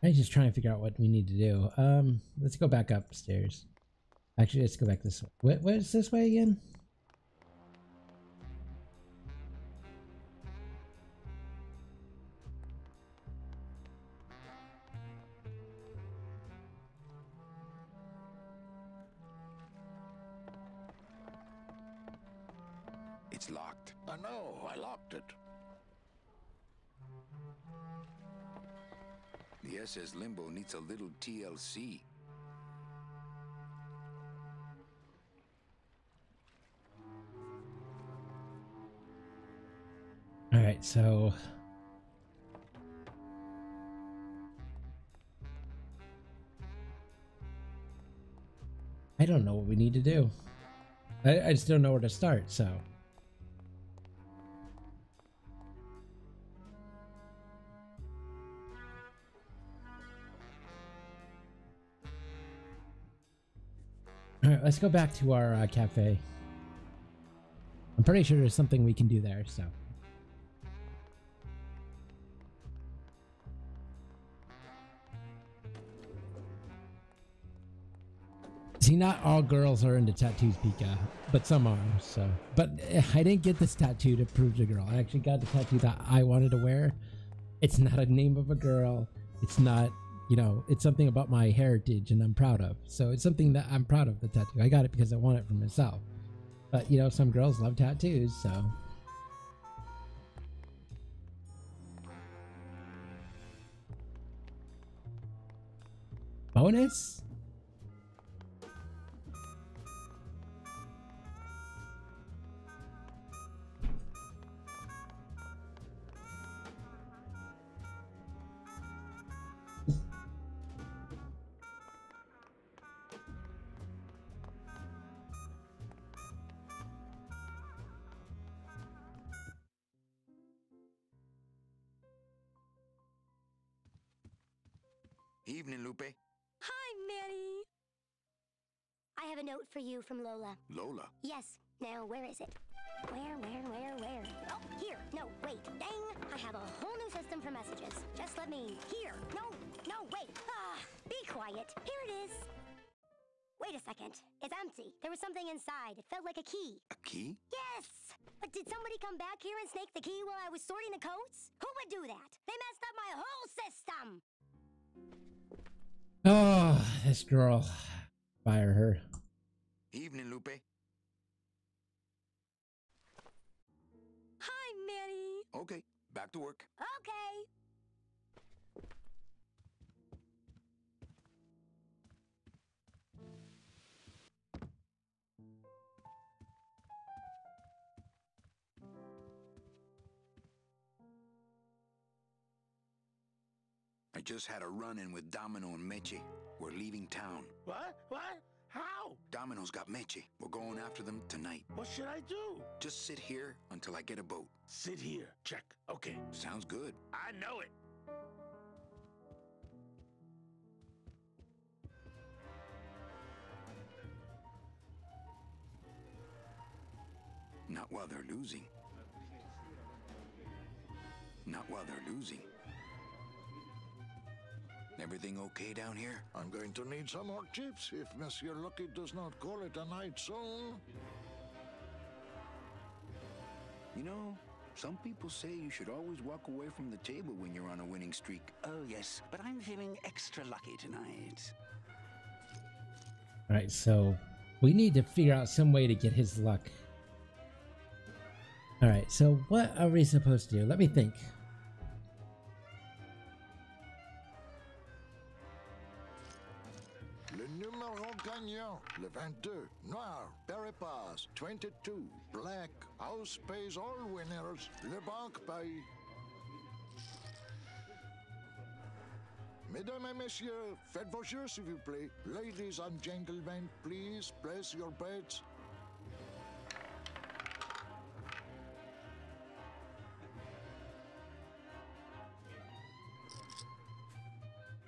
I'm just trying to figure out what we need to do. Let's go back upstairs. Actually, let's go back this way. What is this way again? It's locked. I know, I locked it. The SS Limbo needs a little TLC. All right, so I don't know what we need to do. I just don't know where to start, so. All right, let's go back to our cafe. I'm pretty sure there's something we can do there, so. See, not all girls are into tattoos, Pika, but some are, so. But I didn't get this tattoo to prove to girl. I actually got the tattoo that I wanted to wear. It's not a name of a girl. It's not, you know, it's something about my heritage and I'm proud of. So it's something that I'm proud of, the tattoo. I got it because I want it for myself. But, you know, some girls love tattoos, so. Bonus? Evening, Lupe. Hi, Manny. I have a note for you from Lola. Lola? Yes. Now, where is it? Where? Oh, here. No, wait. Dang. I have a whole new system for messages. Just let me... Here. No, wait. Ah, be quiet. Here it is. Wait a second. It's empty. There was something inside. It felt like a key. A key? Yes! But did somebody come back here and snake the key while I was sorting the codes? Who would do that? They messed up my whole system! Oh, this girl. Fire her. Evening, Lupe. Hi, Manny. Okay, back to work. Okay. I just had a run-in with Domino and Meche. We're leaving town. What? How? Domino's got Meche. We're going after them tonight. What should I do? Just sit here until I get a boat. Sit here. Check. Okay. Sounds good. I know it. Not while they're losing. Not while they're losing. Everything okay down here? I'm going to need some more chips if Monsieur Lucky does not call it a night soon. You know, some people say you should always walk away from the table when you're on a winning streak. Oh, yes, but I'm feeling extra lucky tonight. Alright, so we need to figure out some way to get his luck. Alright, so what are we supposed to do? Let me think. Le numéro gagnant, le 22. Noir, Peripass, 22. Black, house pays all winners. Le banque paye. Mesdames et messieurs, faites vos jeux s'il vous plaît. Ladies and gentlemen, please place your bets.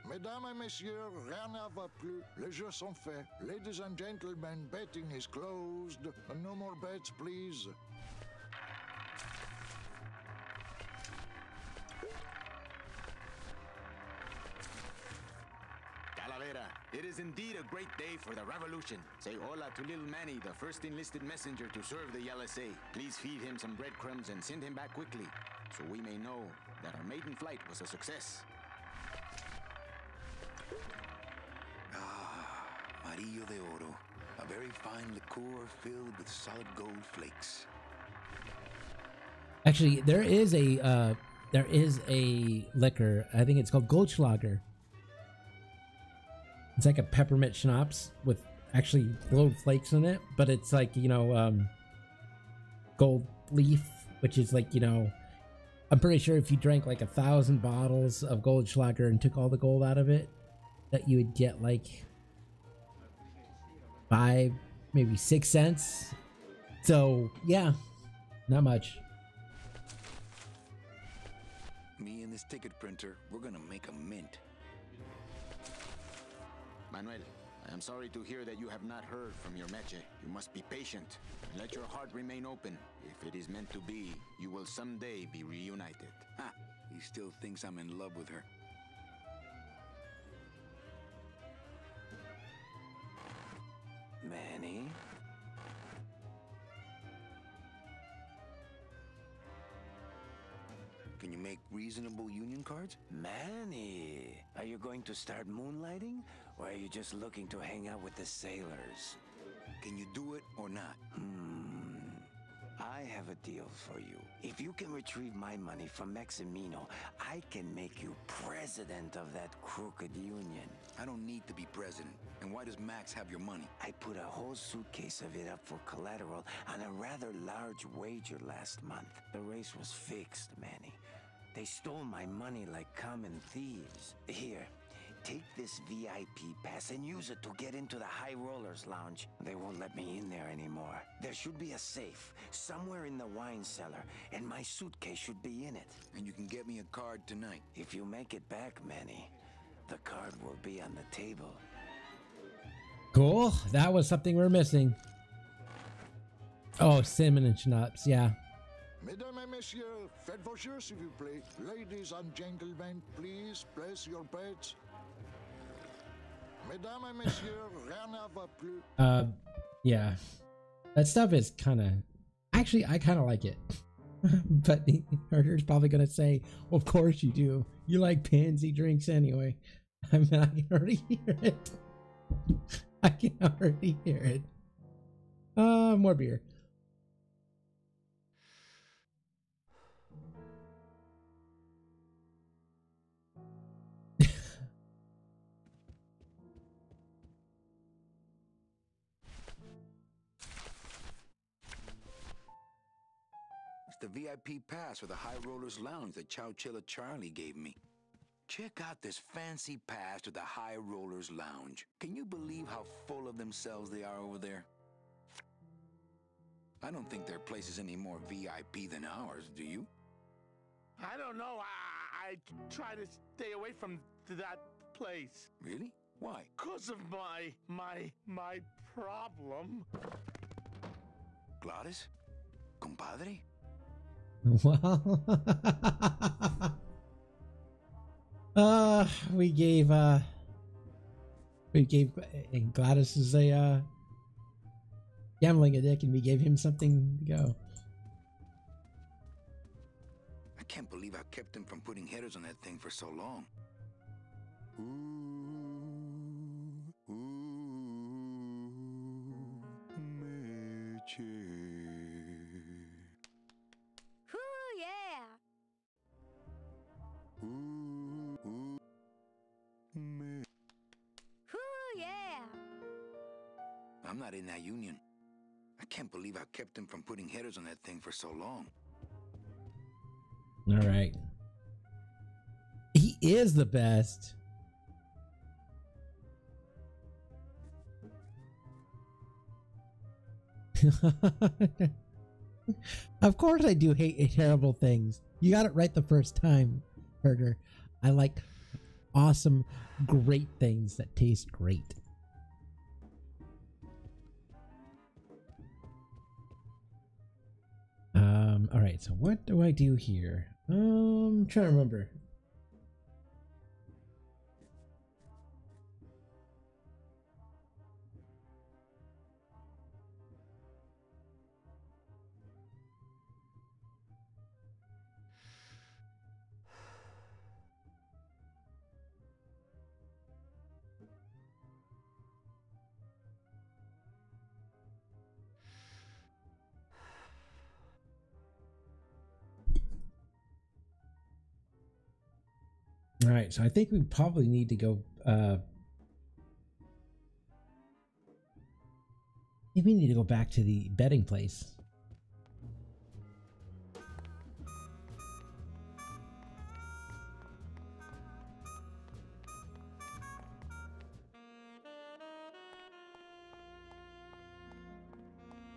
Mesdames et messieurs, rien ne va plus. Les jeux sont faits. Ladies and gentlemen, betting is closed. No more bets, please. Calavera, it is indeed a great day for the revolution. Say hola to little Manny, the first enlisted messenger to serve the LSA. Please feed him some breadcrumbs and send him back quickly, so we may know that our maiden flight was a success. Amarillo de Oro, a very fine liqueur filled with solid gold flakes. Actually, there is a liquor. I think it's called Goldschlager. It's like a peppermint schnapps with actually gold flakes in it, but it's like, you know, gold leaf, which is like, you know, I'm pretty sure if you drank like 1,000 bottles of Goldschlager and took all the gold out of it, that you would get like 5, maybe 6 cents. So yeah, not much. Me and this ticket printer, we're gonna make a mint. Manuel, I am sorry to hear that you have not heard from your Meche. You must be patient and let your heart remain open. If it is meant to be, you will someday be reunited. Ha! He still thinks I'm in love with her. Manny? Can you make reasonable union cards? Manny, are you going to start moonlighting, or are you just looking to hang out with the sailors? Can you do it or not? I have a deal for you. If you can retrieve my money from Maximino, I can make you president of that crooked union. I don't need to be president. And why does Max have your money? I put a whole suitcase of it up for collateral on a rather large wager last month. The race was fixed, Manny. They stole my money like common thieves. Here, take this VIP pass and use it to get into the High Rollers Lounge. They won't let me in there anymore. There should be a safe somewhere in the wine cellar, and my suitcase should be in it. And you can get me a card tonight. If you make it back, Manny, the card will be on the table. Cool. That was something we're missing. Oh, cinnamon and schnapps, yeah. Mesdames et messieurs, faites vos jeux s'il vous plaît. Ladies and gentlemen, please place your bets. Mesdames et messieurs, rien ne va plus. Yeah. That stuff is kind of... Actually, I kind of like it. But Herder's probably going to say, of course you do. You like pansy drinks anyway. I mean, I can already hear it. I can already hear it. More beer. It's the VIP pass for the High Rollers Lounge that Chowchilla Charlie gave me. Check out this fancy pass to the High Rollers Lounge. Can you believe how full of themselves they are over there? I don't think their place is any more VIP than ours, do you? I don't know. I try to stay away from that place. Really? Why? 'Cause of my problem. Gladys? Compadre? Well, we gave Gladys is a gambling addict, and we gave him something to go. I can't believe I kept him from putting headers on that thing for so long. I'm not in that union. I can't believe I kept him from putting headers on that thing for so long. All right. He is the best. Of course I do hate terrible things. You got it right the first time, Herder. I like awesome, great things that taste great. All right, so what do I do here? I'm trying to remember. All right, so I think we probably need to go. I think we need to go back to the betting place.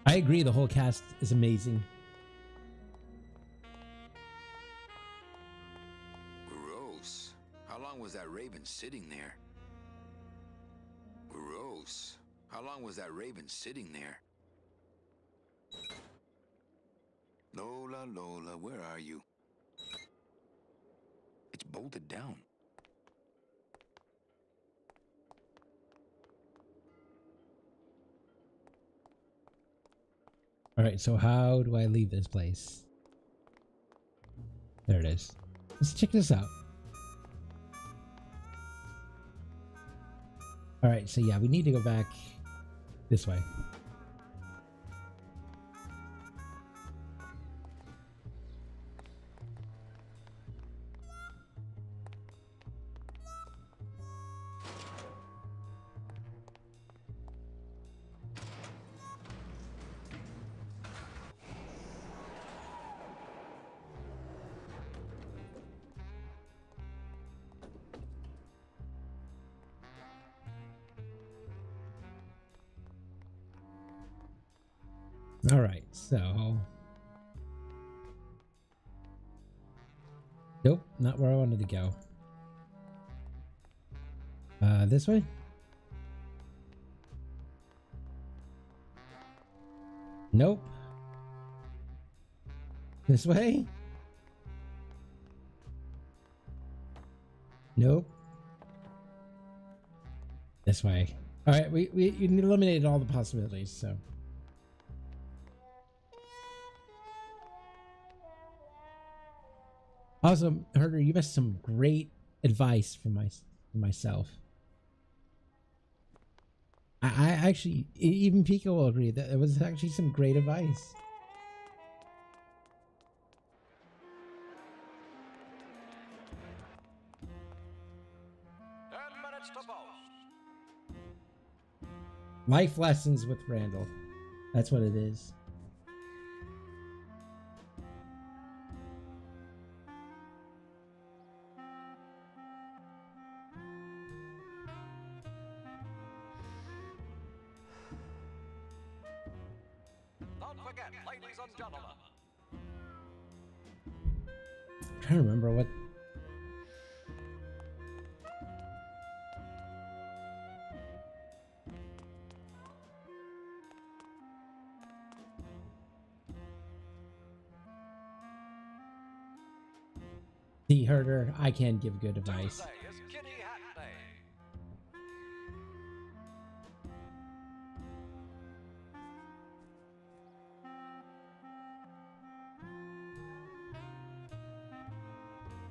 I agree, the whole cast is amazing. Gross. How long was that raven sitting there? Gross. How long was that raven sitting there? Lola, Lola, where are you? It's bolted down. All right, so how do I leave this place? There it is. Let's check this out. All right, so yeah, we need to go back this way. All right, so nope, not where I wanted to go. This way? Nope. This way? Nope. This way. All right, we eliminated all the possibilities, so. Also, Herder, you missed some great advice for myself. I actually, even Pico will agree that it was actually some great advice. 10 minutes to post. Life lessons with Randall. That's what it is. Don't forget, ladies and gentlemen. I'm trying to remember what. See, Herder, I can give good advice. Tuesday is Kitty Hat Day.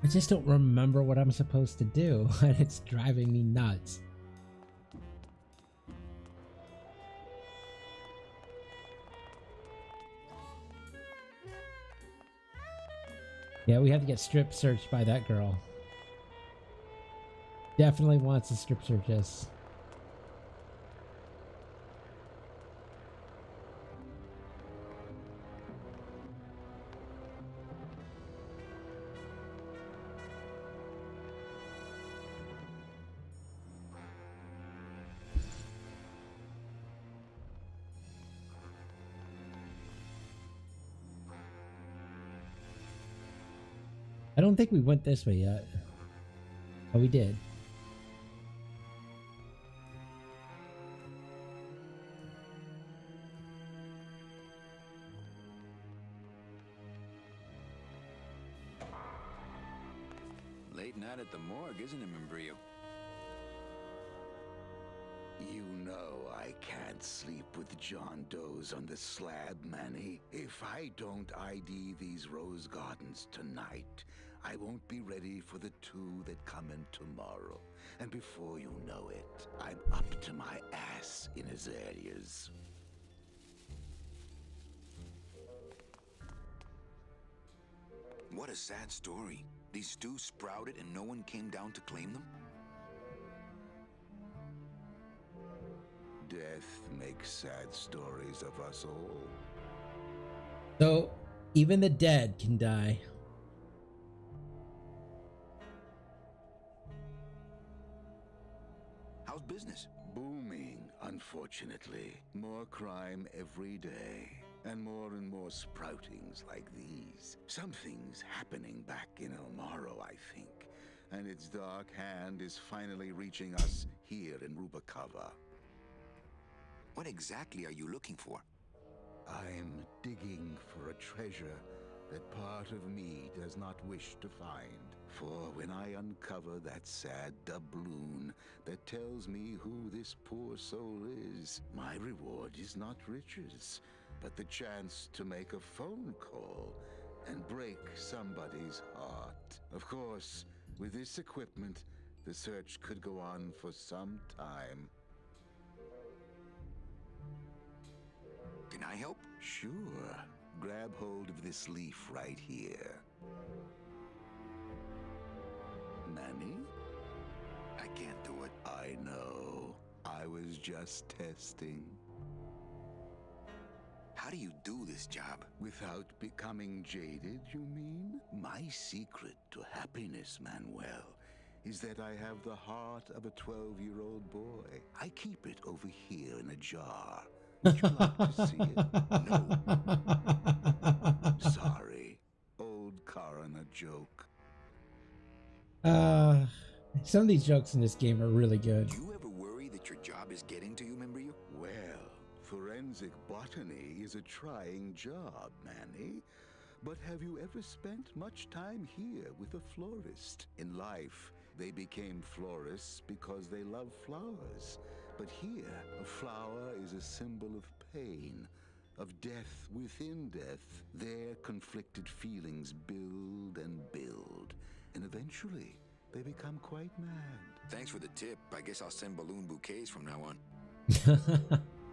I just don't remember what I'm supposed to do, and it's driving me nuts. Yeah, we have to get strip searched by that girl. Definitely wants to strip search us. I don't think we went this way yet. Oh, we did. Late night at the morgue, isn't it, Membrillo? You know I can't sleep with John Doe's on the slab, Manny. If I don't ID these rose gardens tonight, I won't be ready for the two that come in tomorrow. And before you know it, I'm up to my ass in azaleas. What a sad story. These stews sprouted and no one came down to claim them? Death makes sad stories of us all. So, even the dead can die. How's business? Booming, unfortunately. More crime every day. And more sproutings like these. Something's happening back in El Morro, I think. And its dark hand is finally reaching us here in Rubacava. What exactly are you looking for? I'm digging for a treasure that part of me does not wish to find. For when I uncover that sad doubloon that tells me who this poor soul is, my reward is not riches, but the chance to make a phone call and break somebody's heart. Of course, with this equipment, the search could go on for some time. Can I help? Sure. Grab hold of this leaf right here. Manny? I can't do it. I know. I was just testing. How do you do this job? Without becoming jaded, you mean? My secret to happiness, Manuel, is that I have the heart of a 12-year-old boy. I keep it over here in a jar. Would you like to see it? No. Sorry. Old coroner joke. Some of these jokes in this game are really good. Do you ever worry that your job is getting to you, Membrillo? Well, forensic botany is a trying job, Manny. But have you ever spent much time here with a florist? In life, they became florists because they love flowers. But here, a flower is a symbol of pain, of death within death. Their conflicted feelings build and build, and eventually, they become quite mad. Thanks for the tip. I guess I'll send balloon bouquets from now on.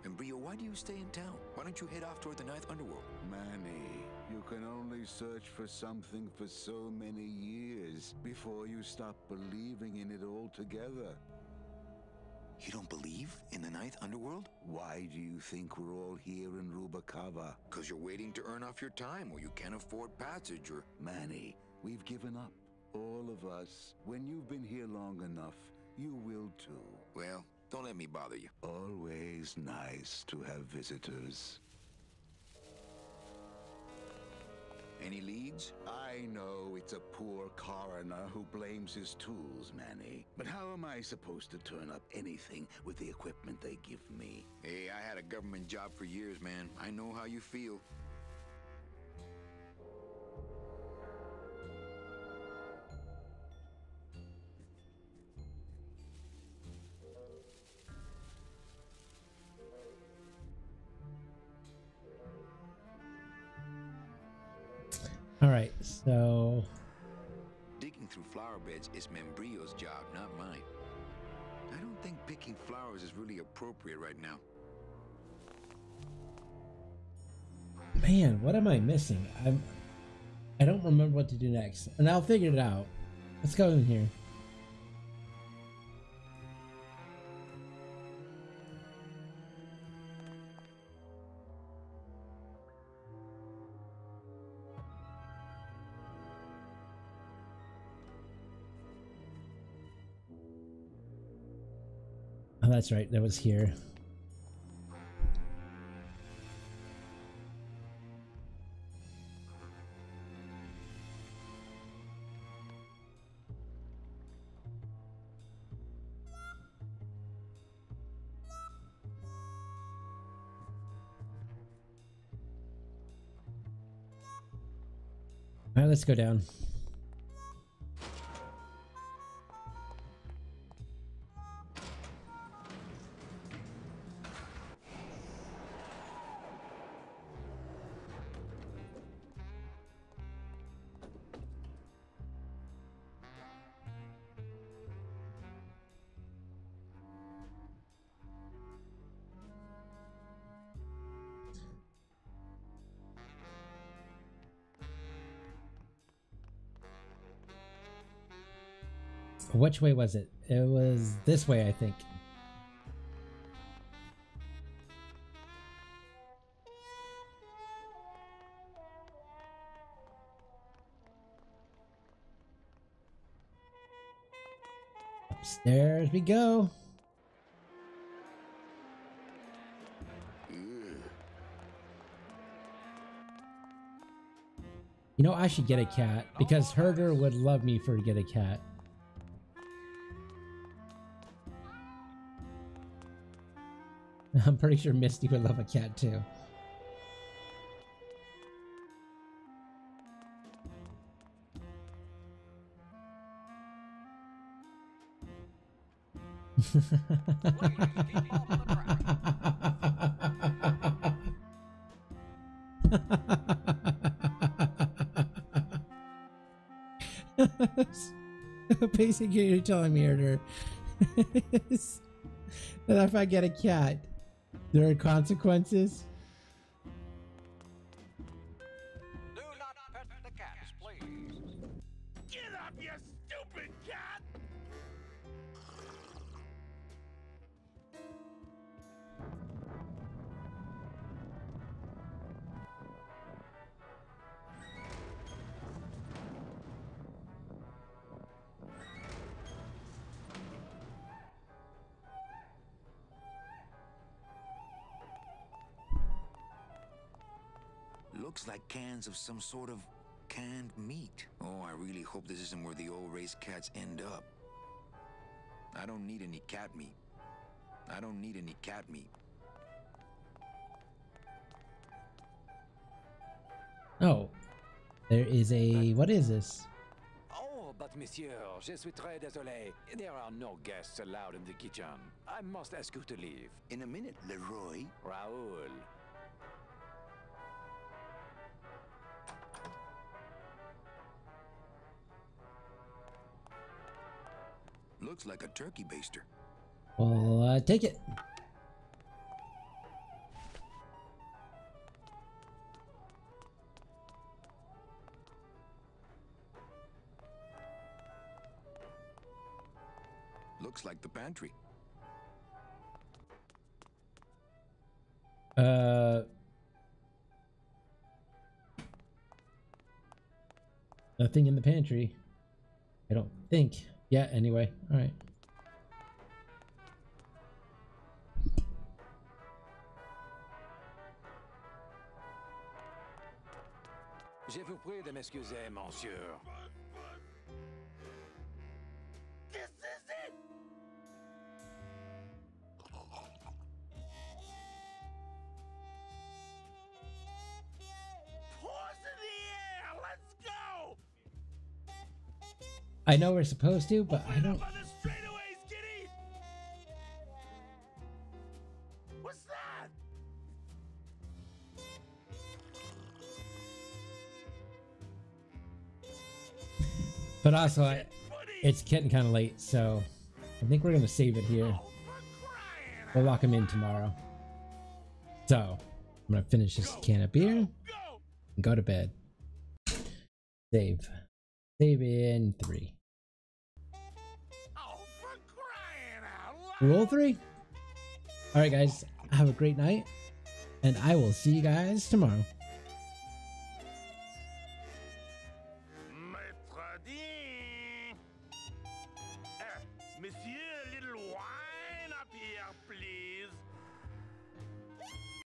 And Brio, why do you stay in town? Why don't you head off toward the Ninth Underworld? Manny, you can only search for something for so many years before you stop believing in it altogether. You don't believe in the Ninth Underworld? Why do you think we're all here in Rubacava? Because you're waiting to earn off your time, or you can't afford passage, or... Manny, we've given up. All of us. When you've been here long enough, you will too. Well, don't let me bother you. Always nice to have visitors. Any leads? I know it's a poor coroner who blames his tools, Manny. But how am I supposed to turn up anything with the equipment they give me? Hey, I had a government job for years, man. I know how you feel. All right, so Digging through flower beds is Membrio's job, not mine. I don't think picking flowers is really appropriate right now. man, what am I missing? I don't remember what to do next, and I'll figure it out. Let's go in here. Oh, that's right. That was here. All right, let's go down. Which way was it? It was this way, I think. Upstairs we go. You know, I should get a cat because Herder would love me for to get a cat. I'm pretty sure Misty would love a cat too. Basically, you're telling me, Herder, that if I get a cat, there are consequences. Do not pet the cats, please. Get up, you stupid cat! Looks like cans of some sort of canned meat. Oh, I really hope this isn't where the old race cats end up. I don't need any cat meat. I don't need any cat meat. Oh, There is a... What is this? Oh, but monsieur, je suis très désolé. There are no guests allowed in the kitchen. I must ask you to leave. In a minute, Leroy. Raoul. Looks like a turkey baster. Well, take it. Looks like the pantry. Nothing in the pantry. I don't think. Yeah, anyway. All right. Je vous prie de m'excuser, monsieur. This is it! Paws in the air! Let's go! I know we're supposed to, but I don't... On the straightaways, Giddy! What's that? But also, it's getting kind of late, so I think we're going to save it here. We'll lock him in tomorrow. So, I'm going to finish this can of beer and go to bed. Save. Save in 3. Rule 3? Alright guys, have a great night, and I will see you guys tomorrow. Monsieur!